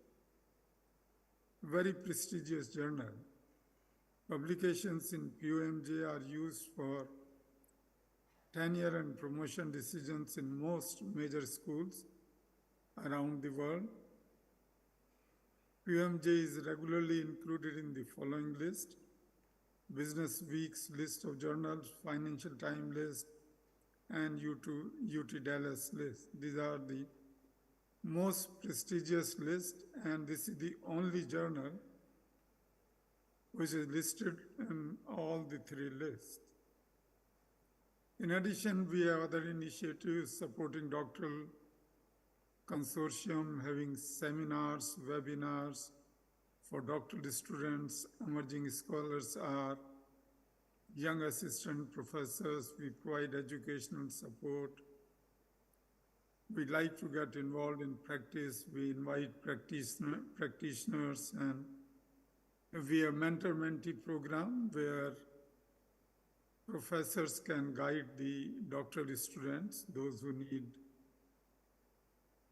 Very prestigious journal. Publications in POMJ are used for tenure and promotion decisions in most major schools around the world. POMJ is regularly included in the following list: Business Week's list of journals, Financial Times list, and UT Dallas list. These are the most prestigious list, and this is the only journal which is listed in all the three lists. In addition, we have other initiatives supporting doctoral consortium, having seminars, webinars for doctoral students, emerging scholars are young assistant professors. We provide educational support. We like to get involved in practice. We invite practitioners, and we have mentor-mentee program where professors can guide the doctoral students, those who need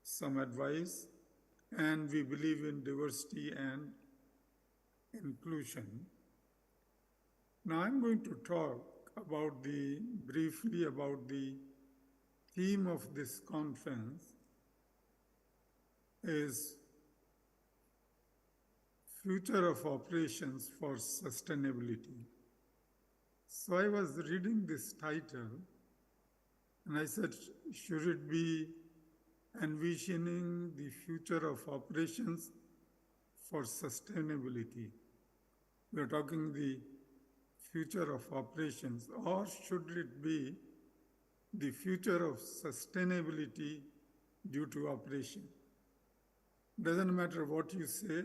some advice, and we believe in diversity and inclusion. Now I'm going to talk briefly about the theme of this conference is Future of Operations for Sustainability. So I was reading this title and I said, should it be Envisioning the Future of Operations for Sustainability? We are talking the future of operations, or should it be the future of sustainability due to operation? Doesn't matter what you say,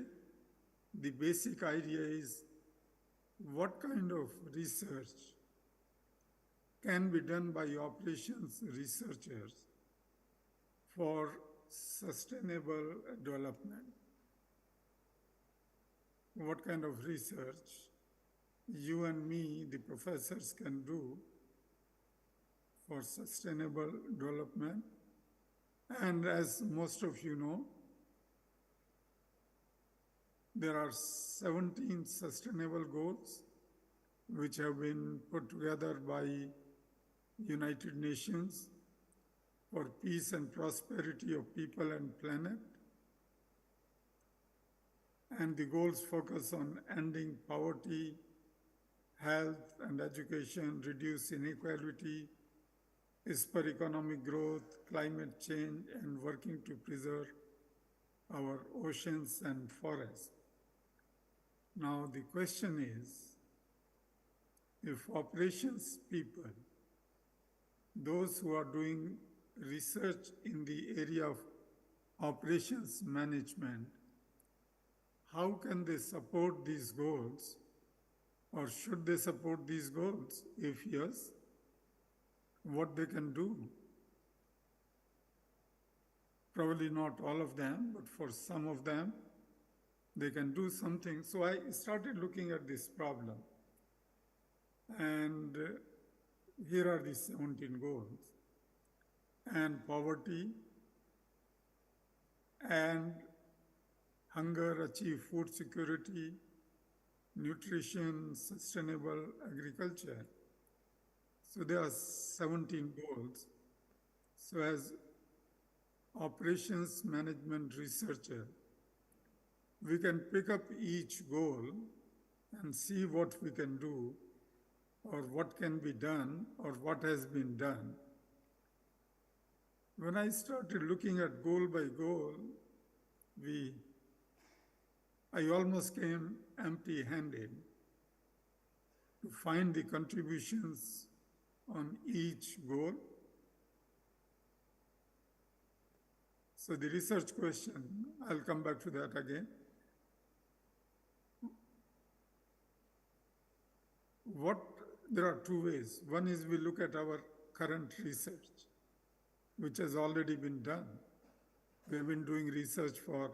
the basic idea is what kind of research can be done by operations researchers for sustainable development. What kind of research you and me, the professors, can do for sustainable development. And as most of you know, there are 17 sustainable goals which have been put together by United Nations for peace and prosperity of people and planet. And the goals focus on ending poverty, health and education, reduce inequality, spur economic growth, climate change, and working to preserve our oceans and forests. Now the question is, if operations people, those who are doing research in the area of operations management, how can they support these goals, or should they support these goals? If yes, what they can do? Probably not all of them, but for some of them, they can do something. So I started looking at this problem. And here are the 17 goals. And poverty, and hunger, achieve food security, nutrition, sustainable agriculture. So there are 17 goals. So as operations management researcher, we can pick up each goal and see what we can do or what can be done or what has been done. When I started looking at goal by goal, I almost came empty-handed to find the contributions on each goal. So the research question, I'll come back to that again. There are two ways. One is we look at our current research, which has already been done. We've been doing research for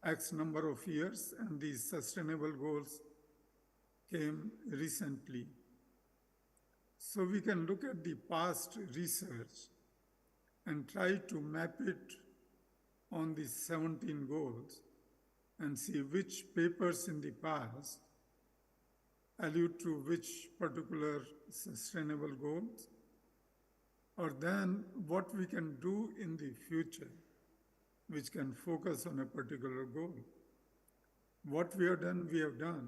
X number of years, and these sustainable goals came recently. So we can look at the past research and try to map it on the 17 goals and see which papers in the past allude to which particular sustainable goals, or then what we can do in the future which can focus on a particular goal. What we have done, we have done.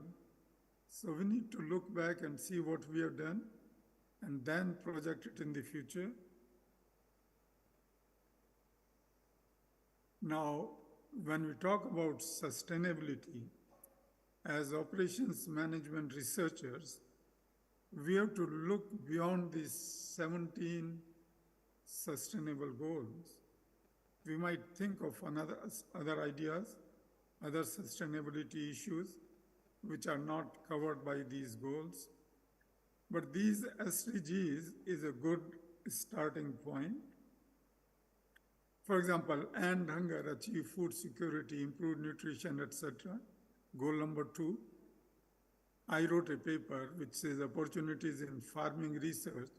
So we need to look back and see what we have done and then project it in the future. Now, when we talk about sustainability, as operations management researchers, we have to look beyond these 17 sustainable goals. We might think of other ideas, other sustainability issues, which are not covered by these goals. But these SDGs is a good starting point. For example, end hunger, achieve food security, improve nutrition, etc. Goal number 2. I wrote a paper which says opportunities in farming research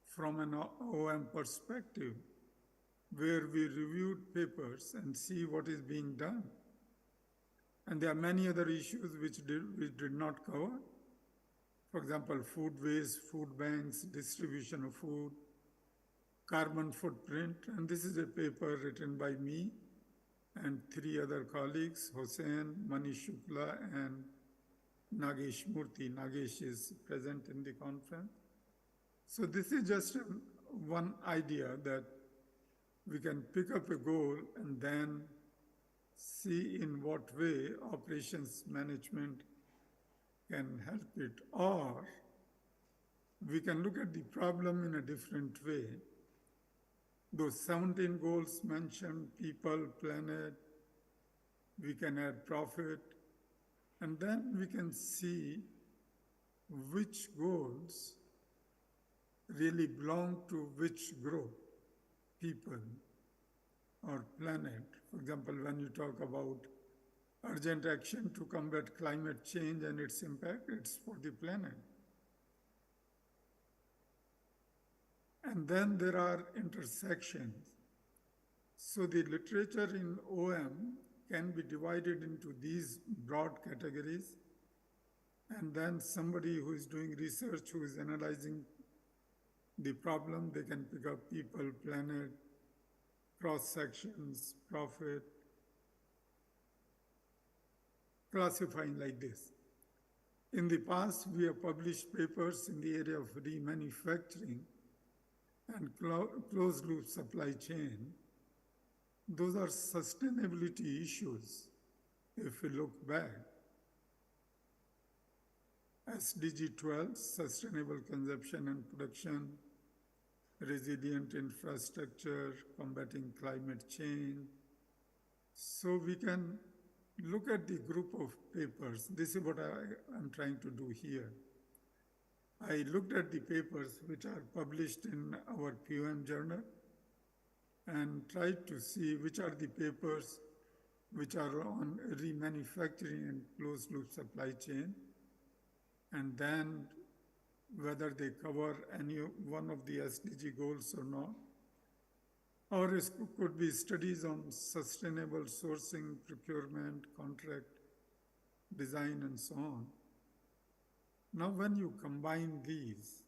from an OM perspective, where we reviewed papers and see what is being done. And there are many other issues which we did not cover. For example, food waste, food banks, distribution of food, carbon footprint. And this is a paper written by me and 3 other colleagues, Hossein, Manish Shukla, and Nagesh Murthy. Nagesh is present in the conference. So this is just one idea that we can pick up a goal and then see in what way operations management can help it. Or we can look at the problem in a different way. Those 17 goals mentioned, people, planet, we can add profit, and then we can see which goals really belong to which group, people or planet. For example, when you talk about urgent action to combat climate change and its impact, it's for the planet. And then there are intersections. So the literature in OM can be divided into these broad categories, and then somebody who is doing research, who is analyzing the problem, they can pick up people, planet, cross-sections, profit, classifying like this. In the past, we have published papers in the area of remanufacturing and closed-loop supply chain. Those are sustainability issues, if we look back. SDG 12, sustainable consumption and production, resilient infrastructure, combating climate change. So we can look at the group of papers. This is what I'm trying to do here. I looked at the papers which are published in our POM journal, and tried to see which are the papers which are on remanufacturing and closed-loop supply chain, and then whether they cover any one of the SDG goals or not. Or it could be studies on sustainable sourcing, procurement, contract, design, and so on. Now, when you combine these,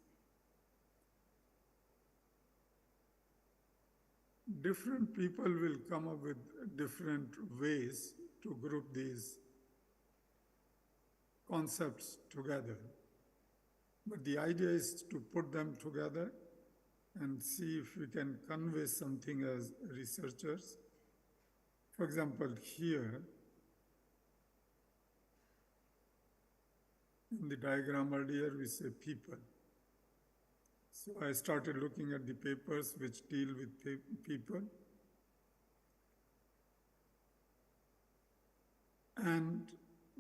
different people will come up with different ways to group these concepts together. But the idea is to put them together and see if we can convey something as researchers. For example, here, in the diagram earlier, we say people. So I started looking at the papers which deal with people. And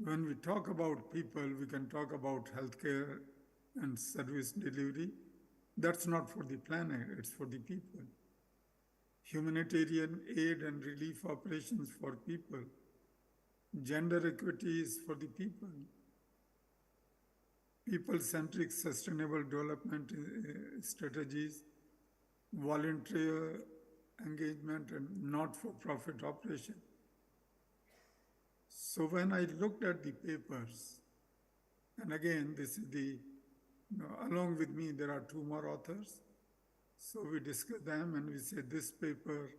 when we talk about people, we can talk about healthcare and service delivery. That's not for the planet, it's for the people. Humanitarian aid and relief operations for people. Gender equity is for the people. People-centric sustainable development strategies, volunteer engagement, and not-for-profit operation. So when I looked at the papers, and again, this is the, along with me, there are two more authors. So we discuss them and we say this paper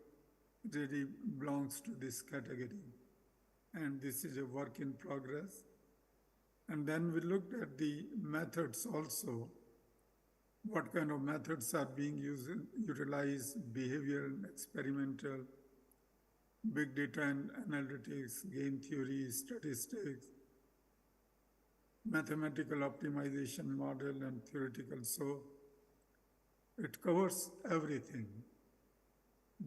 really belongs to this category. And this is a work in progress. And then we looked at the methods also. What kind of methods are being utilized, behavioral, experimental, big data and analytics, game theory, statistics, mathematical optimization model, and theoretical. So it covers everything.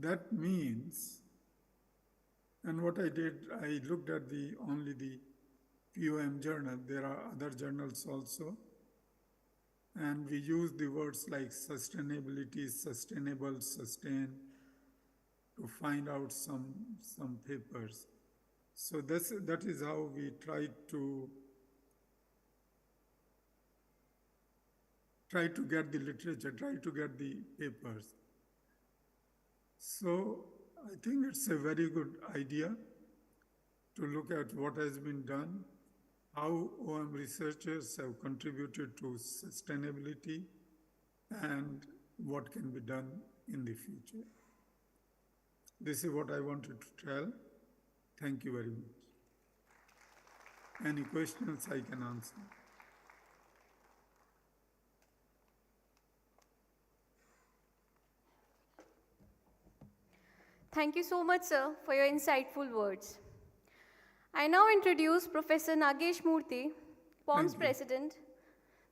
That means, and what I did, I looked at only the POM journal. There are other journals also. And we use the words like sustainability, sustainable, sustain, to find out some papers. So that is how we try to get the literature, try to get the papers. So I think it's a very good idea to look at what has been done, how OM researchers have contributed to sustainability, and what can be done in the future. This is what I wanted to tell. Thank you very much. Any questions I can answer? Thank you so much, sir, for your insightful words. I now introduce Professor Nagesh Murthy, POMS President,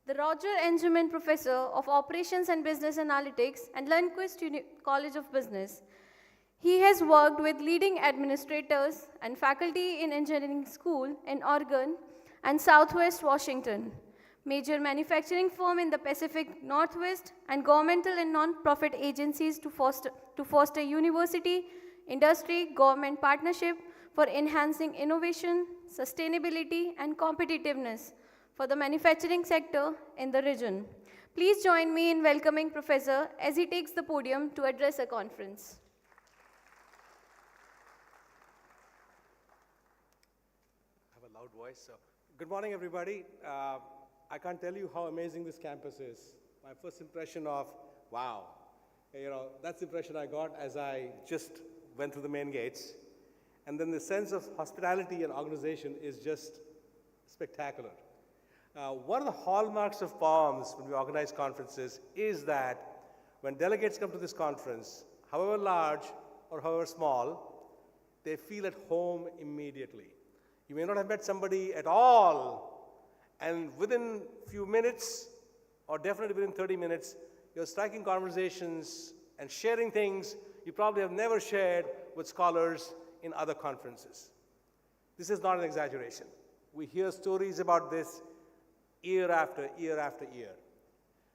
the Roger Engelman Professor of Operations and Business Analytics and Lundquist College of Business. He has worked with leading administrators and faculty in engineering school in Oregon and Southwest Washington, major manufacturing firm in the Pacific Northwest, and governmental and non-profit agencies to foster university, industry, government partnership for enhancing innovation, sustainability, and competitiveness for the manufacturing sector in the region. Please join me in welcoming Professor as he takes the podium to address a conference. I have a loud voice. So, good morning, everybody. I can't tell you how amazing this campus is. My first impression of, wow, that's the impression I got as I just went through the main gates. And then the sense of hospitality and organization is just spectacular. One of the hallmarks of POMS when we organize conferences is that when delegates come to this conference, however large or however small, they feel at home immediately. You may not have met somebody at all, and within a few minutes, or definitely within 30 minutes, you're striking conversations and sharing things you probably have never shared with scholars in other conferences. This is not an exaggeration. We hear stories about this year after year after year.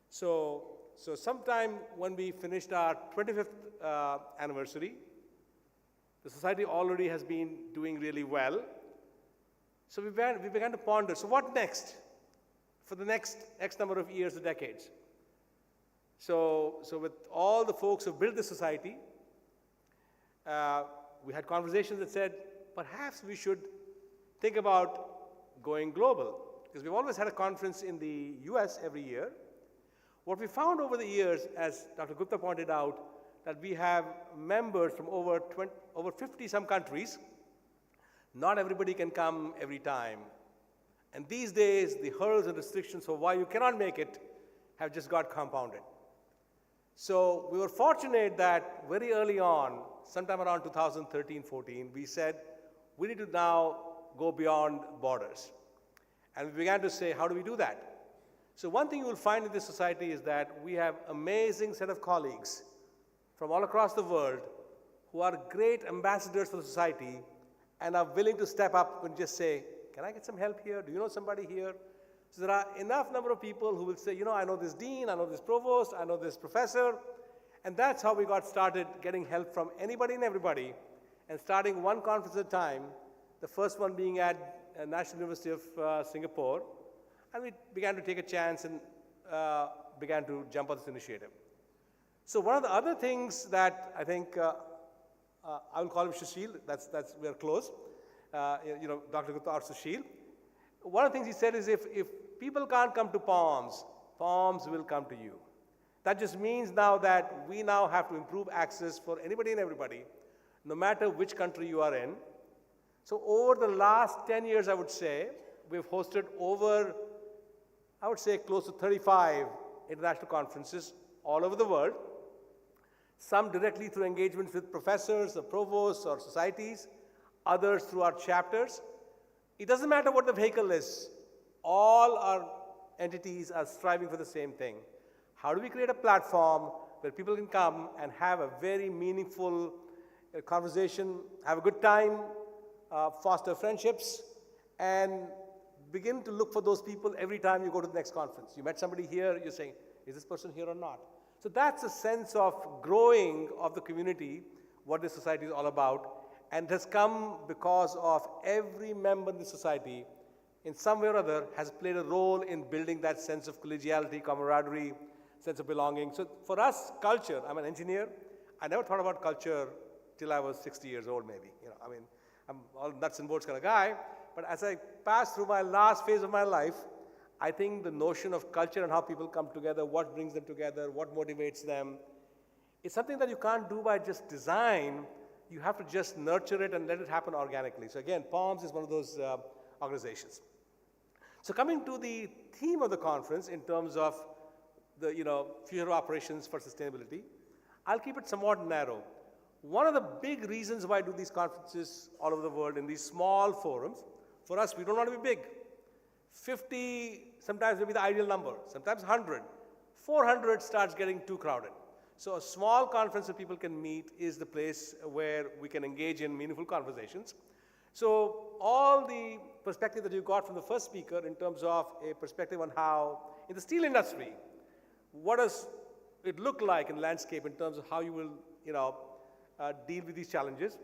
So So sometime when we finished our 25th anniversary, the society already has been doing really well. So we began to ponder, so what next for the next X number of years or decades? So with all the folks who built the society, we had conversations that said, perhaps we should think about going global, because we've always had a conference in the US every year. What we found over the years, as Dr. Gupta pointed out, that we have members from over 50 some countries. Not everybody can come every time. And these days, the hurdles and restrictions for why you cannot make it have just got compounded. So we were fortunate that very early on, sometime around 2013-14, we said, we need to now go beyond borders. And we began to say, how do we do that? So one thing you will find in this society is that we have amazing set of colleagues from all across the world who are great ambassadors for the society and are willing to step up and just say, can I get some help here? Do you know somebody here? So there are enough number of people who will say, you know, I know this dean, I know this provost, I know this professor. And that's how we got started getting help from anybody and everybody, and starting one conference at a time, the first one being at National University of Singapore. And we began to take a chance and began to jump on this initiative. So one of the other things that I think, I will call him Sushil, we are close, you know, Dr. Gupta or Sushil. One of the things he said is if people can't come to POMS, POMS will come to you. That just means now that we now have to improve access for anybody and everybody, no matter which country you are in. So over the last 10 years, I would say, we've hosted over, I would say, close to 35 international conferences all over the world, some directly through engagements with professors or provosts or societies, others through our chapters. It doesn't matter what the vehicle is. All our entities are striving for the same thing. How do we create a platform where people can come and have a very meaningful conversation, have a good time, foster friendships, and begin to look for those people every time you go to the next conference. You met somebody here, you're saying, is this person here or not? So that's a sense of growing of the community, what this society is all about, and it has come because of every member in the society, in some way or other, has played a role in building that sense of collegiality, camaraderie, sense of belonging. So for us, culture, I'm an engineer. I never thought about culture till I was 60 years old, maybe. You know, I mean, I'm all nuts and bolts kind of guy. But as I passed through my last phase of my life, I think the notion of culture and how people come together, what brings them together, what motivates them, it's something that you can't do by just design. You have to just nurture it and let it happen organically. So again, POMS is one of those organizations. So coming to the theme of the conference in terms of the future operations for sustainability, I'll keep it somewhat narrow. One of the big reasons why I do these conferences all over the world in these small forums, for us, we don't want to be big. 50 sometimes may be the ideal number, sometimes 100. 400 starts getting too crowded. So a small conference where people can meet is the place where we can engage in meaningful conversations. So all the perspective that you got from the first speaker in terms of a perspective on how, in the steel industry, what does it look like in landscape in terms of how you will, deal with these challenges.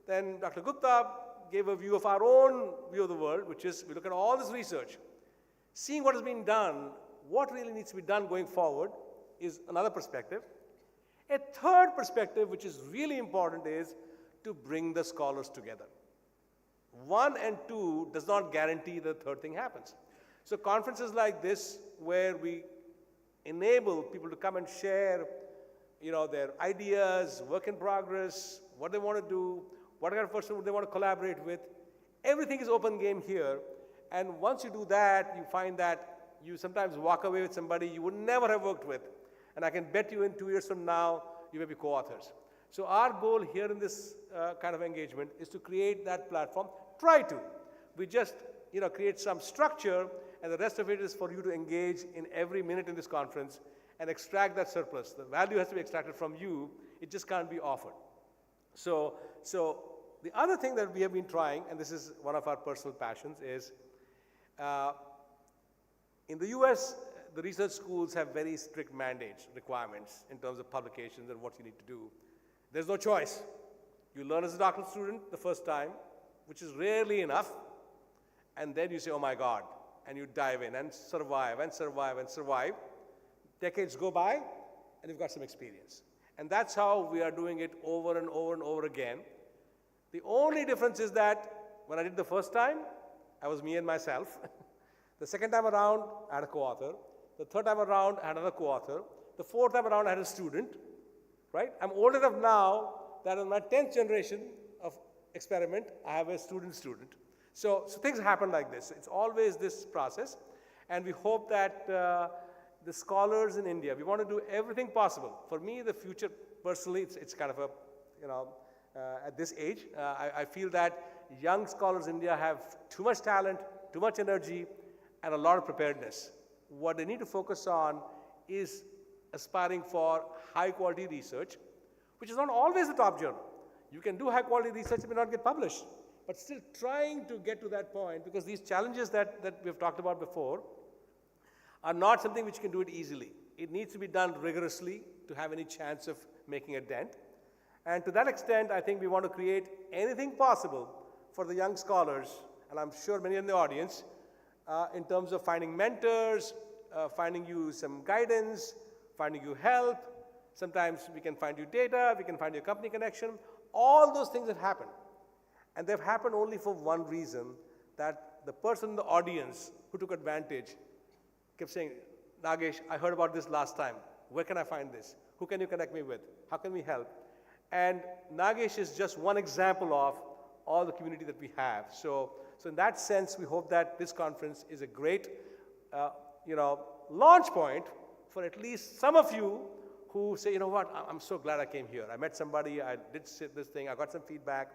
Then Dr. Gupta gave a view of our own view of the world, which is we look at all this research, seeing what has been done, what really needs to be done going forward is another perspective. A third perspective, which is really important, is to bring the scholars together. 1 and 2 does not guarantee the third thing happens. So conferences like this, where we enable people to come and share, their ideas, work in progress, what they want to do, what kind of person they want to collaborate with, everything is open game here. And once you do that, you find that you sometimes walk away with somebody you would never have worked with. And I can bet you in 2 years from now, you may be co-authors. So our goal here in this kind of engagement is to create that platform. Try to. We just create some structure, and the rest of it is for you to engage in every minute in this conference and extract that surplus. The value has to be extracted from you. It just can't be offered. So the other thing that we have been trying, and this is one of our personal passions, is in the US, the research schools have very strict mandates, requirements in terms of publications and what you need to do. There's no choice. You learn as a doctoral student the first time, which is rarely enough, and then you say, oh my God, and you dive in and survive and survive and survive. Decades go by, and you've got some experience. And that's how we are doing it over and over and over again. The only difference is that when I did the first time, I was me and myself. The second time around, I had a co-author. The third time around, I had another co-author. The fourth time around, I had a student, right? I'm old enough now that in my 10th generation of experiment, I have a student. So things happen like this. It's always this process. And we hope that the scholars in India, we want to do everything possible. For me, the future, personally, it's kind of a, at this age, I feel that young scholars in India have too much talent, too much energy, and a lot of preparedness. What they need to focus on is aspiring for high-quality research, which is not always the top journal. You can do high-quality research, it may not get published, but still trying to get to that point, because these challenges that we've talked about before are not something which you can do it easily. It needs to be done rigorously to have any chance of making a dent. And to that extent, I think we want to create anything possible for the young scholars, and I'm sure many in the audience, in terms of finding mentors, finding you some guidance, finding you help. Sometimes we can find you data, we can find you a company connection. All those things have happened. And they've happened only for one reason, that the person in the audience who took advantage kept saying, Nagesh, I heard about this last time. Where can I find this? Who can you connect me with? How can we help? And Nagesh is just one example of all the community that we have. So in that sense, we hope that this conference is a great, launch point for at least some of you who say, you know what, I'm so glad I came here. I met somebody, I did this thing, I got some feedback.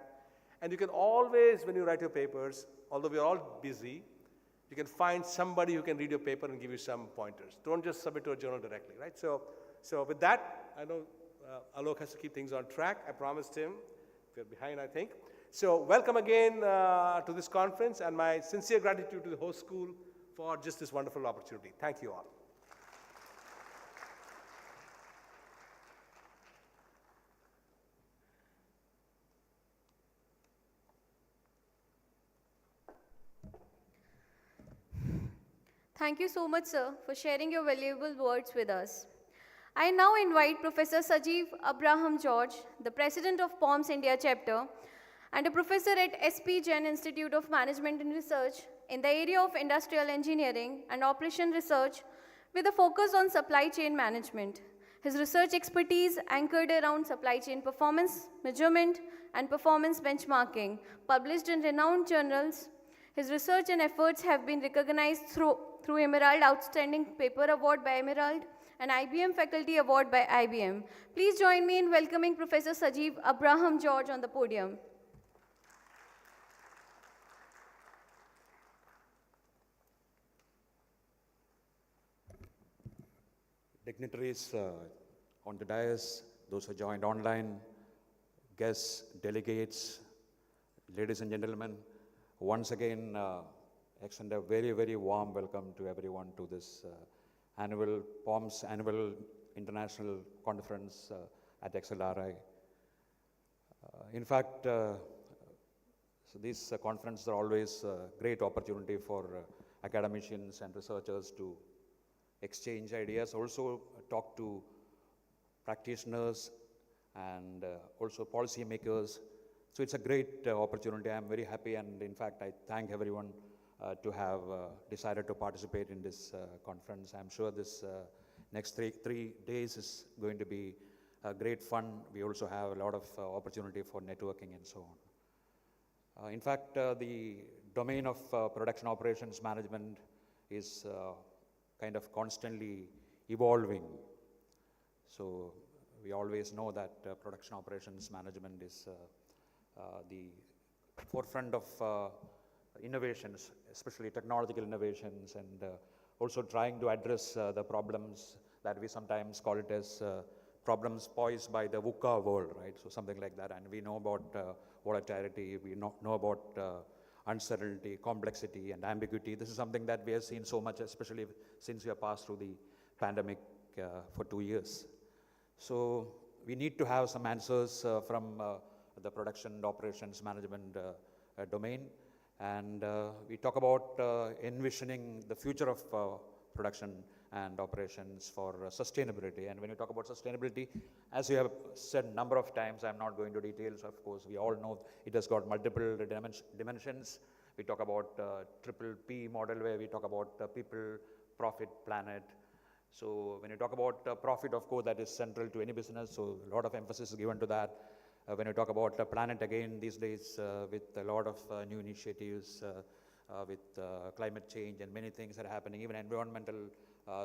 And you can always, when you write your papers, although we're all busy, you can find somebody who can read your paper and give you some pointers. Don't just submit to a journal directly, right? So with that, I know Alok has to keep things on track. I promised him. We're behind, I think. So welcome again to this conference, and my sincere gratitude to the host school for just this wonderful opportunity. Thank you all. Thank you so much, sir, for sharing your valuable words with us. I now invite Professor Sajeev Abraham George, the President of POMS India Chapter, and a professor at SP Jain Institute of Management and Research in the area of Industrial Engineering and Operation Research with a focus on supply chain management. His research expertise anchored around supply chain performance, measurement, and performance benchmarking, published in renowned journals. His research and efforts have been recognized through Emerald Outstanding Paper Award by Emerald and IBM Faculty Award by IBM. Please join me in welcoming Professor Sajeev Abraham George on the podium. Dignitaries on the dais, those who joined online, guests, delegates, ladies and gentlemen, once again, extend a very, very warm welcome to everyone to this annual POMS Annual International Conference at XLRI. In fact, so these conferences are always a great opportunity for academicians and researchers to exchange ideas, also talk to practitioners and also policymakers. So it's a great opportunity. I'm very happy, and in fact, I thank everyone to have decided to participate in this conference. I'm sure this next three days is going to be great fun. We also have a lot of opportunity for networking and so on. In fact, the domain of production operations management is kind of constantly evolving. So we always know that production operations management is the forefront of innovations, especially technological innovations, and also trying to address the problems that we sometimes call it as problems posed by the VUCA world, right? So something like that. And we know about volatility, we know about uncertainty, complexity, and ambiguity. This is something that we have seen so much, especially since we have passed through the pandemic for 2 years. So we need to have some answers from the production and operations management domain. And we talk about envisioning the future of production and operations for sustainability. And when you talk about sustainability, as you have said a number of times, I'm not going to details, of course, we all know it has got multiple dimensions. We talk about triple P model, where we talk about people, profit, planet. So when you talk about profit, of course, that is central to any business, so a lot of emphasis is given to that. When you talk about planet, again, these days, with a lot of new initiatives, with climate change and many things that are happening, even environmental,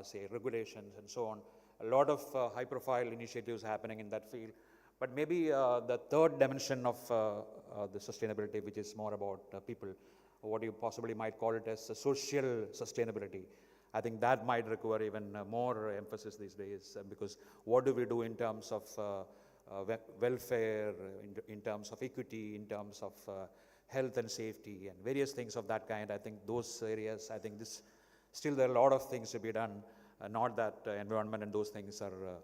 say, regulations and so on. A lot of high-profile initiatives happening in that field. But maybe the third dimension of the sustainability, which is more about people, what you possibly might call it as social sustainability. I think that might require even more emphasis these days, because what do we do in terms of welfare, in terms of equity, in terms of health and safety, and various things of that kind. I think those areas, I think still there are a lot of things to be done. Not that environment and those things are,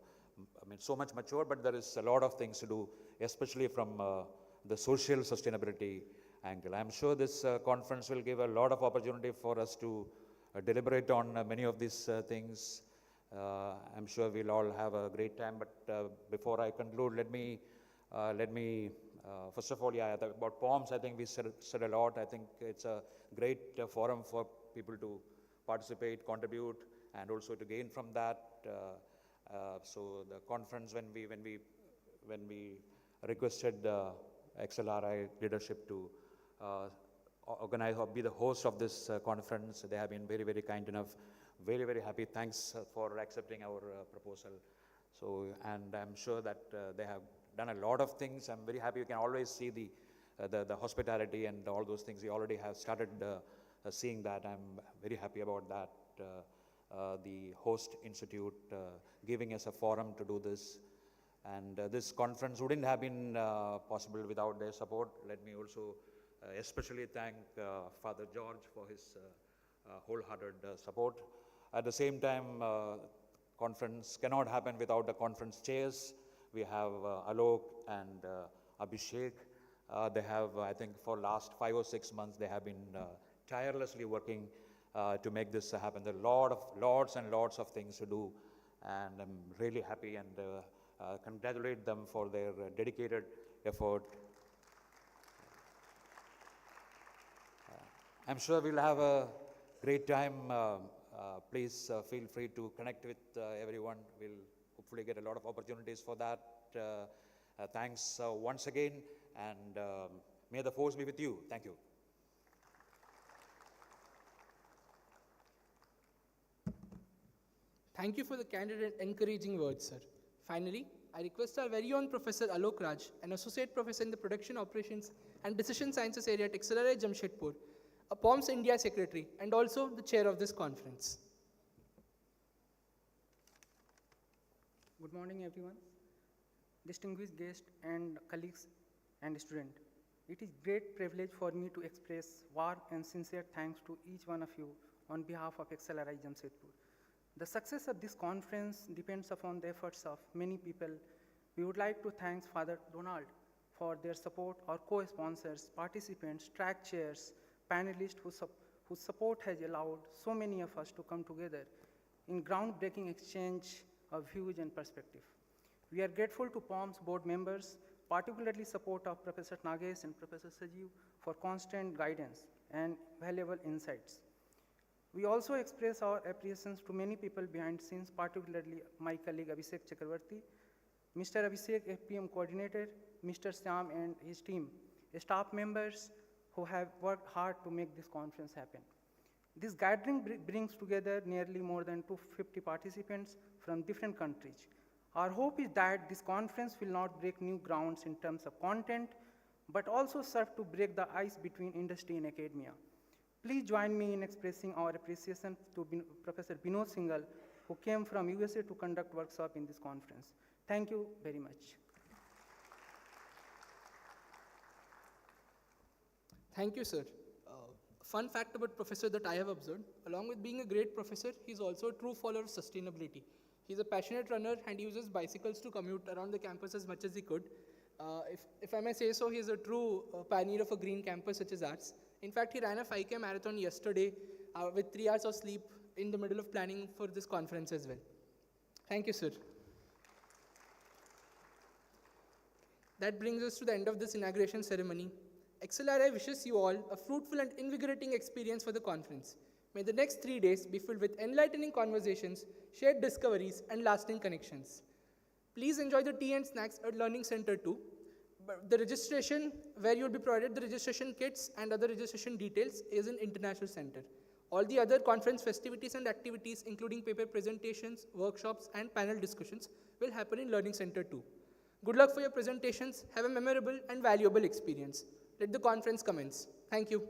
so much mature, but there is a lot of things to do, especially from the social sustainability angle. I'm sure this conference will give a lot of opportunity for us to deliberate on many of these things. I'm sure we'll all have a great time, but before I conclude, let me first of all, about POMS, I think we said a lot. I think it's a great forum for people to participate, contribute, and also to gain from that. So the conference, when we requested XLRI leadership to organize or be the host of this conference, they have been very, very kind enough. Very, very happy. Thanks for accepting our proposal. So, and I'm sure that they have done a lot of things. I'm very happy. You can always see the hospitality and all those things. We already have started seeing that. I'm very happy about that. The host institute giving us a forum to do this. And this conference wouldn't have been possible without their support. Let me also especially thank Father George for his wholehearted support. At the same time, conference cannot happen without the conference chairs. We have Alok and Abhishek. They have, I think, for last 5 or 6 months, they have been tirelessly working to make this happen. There are lots and lots of things to do, and I'm really happy and congratulate them for their dedicated effort. I'm sure we'll have a great time. Please feel free to connect with everyone. We'll hopefully get a lot of opportunities for that. Thanks once again, and may the force be with you. Thank you. Thank you for the candid and encouraging words, sir. Finally, I request our very own Professor Alok Raj, an Associate Professor in the Production Operations and Decision Sciences area at XLRI Jamshedpur, a POMS India Secretary, and also the chair of this conference. Good morning, everyone. Distinguished guests and colleagues and students. It is great privilege for me to express warm and sincere thanks to each one of you on behalf of XLRI Jamshedpur. The success of this conference depends upon the efforts of many people. We would like to thank Father Donald for their support, our co-sponsors, participants, track chairs, panelists whose support has allowed so many of us to come together in groundbreaking exchange of views and perspective. We are grateful to POMS board members, particularly support of Professor Nagesh and Professor Sajeev for constant guidance and valuable insights. We also express our appreciations to many people behind scenes, particularly my colleague Abhishek Chakravarti, Mr. Abhishek, FPM coordinator, Mr. Syam and his team, staff members who have worked hard to make this conference happen. This gathering brings together nearly more than 250 participants from different countries. Our hope is that this conference will not break new grounds in terms of content, but also serve to break the ice between industry and academia. Please join me in expressing our appreciation to Professor Binod Singhal, who came from USA to conduct workshop in this conference. Thank you very much. Thank you, sir. fun fact about professor that I have observed, along with being a great professor, he's also a true follower of sustainability. He's a passionate runner and he uses bicycles to commute around the campus as much as he could. If I may say so, he's a true pioneer of a green campus such as ours. In fact, he ran a 5K marathon yesterday with 3 hours of sleep in the middle of planning for this conference as well. Thank you, sir. That brings us to the end of this inauguration ceremony. XLRI wishes you all a fruitful and invigorating experience for the conference. May the next 3 days be filled with enlightening conversations, shared discoveries, and lasting connections. Please enjoy the tea and snacks at Learning Center 2. The registration, where you will be provided the registration kits and other registration details, is in International Center. All the other conference festivities and activities, including paper presentations, workshops, and panel discussions, will happen in Learning Center 2. Good luck for your presentations. Have a memorable and valuable experience. Let the conference commence. Thank you.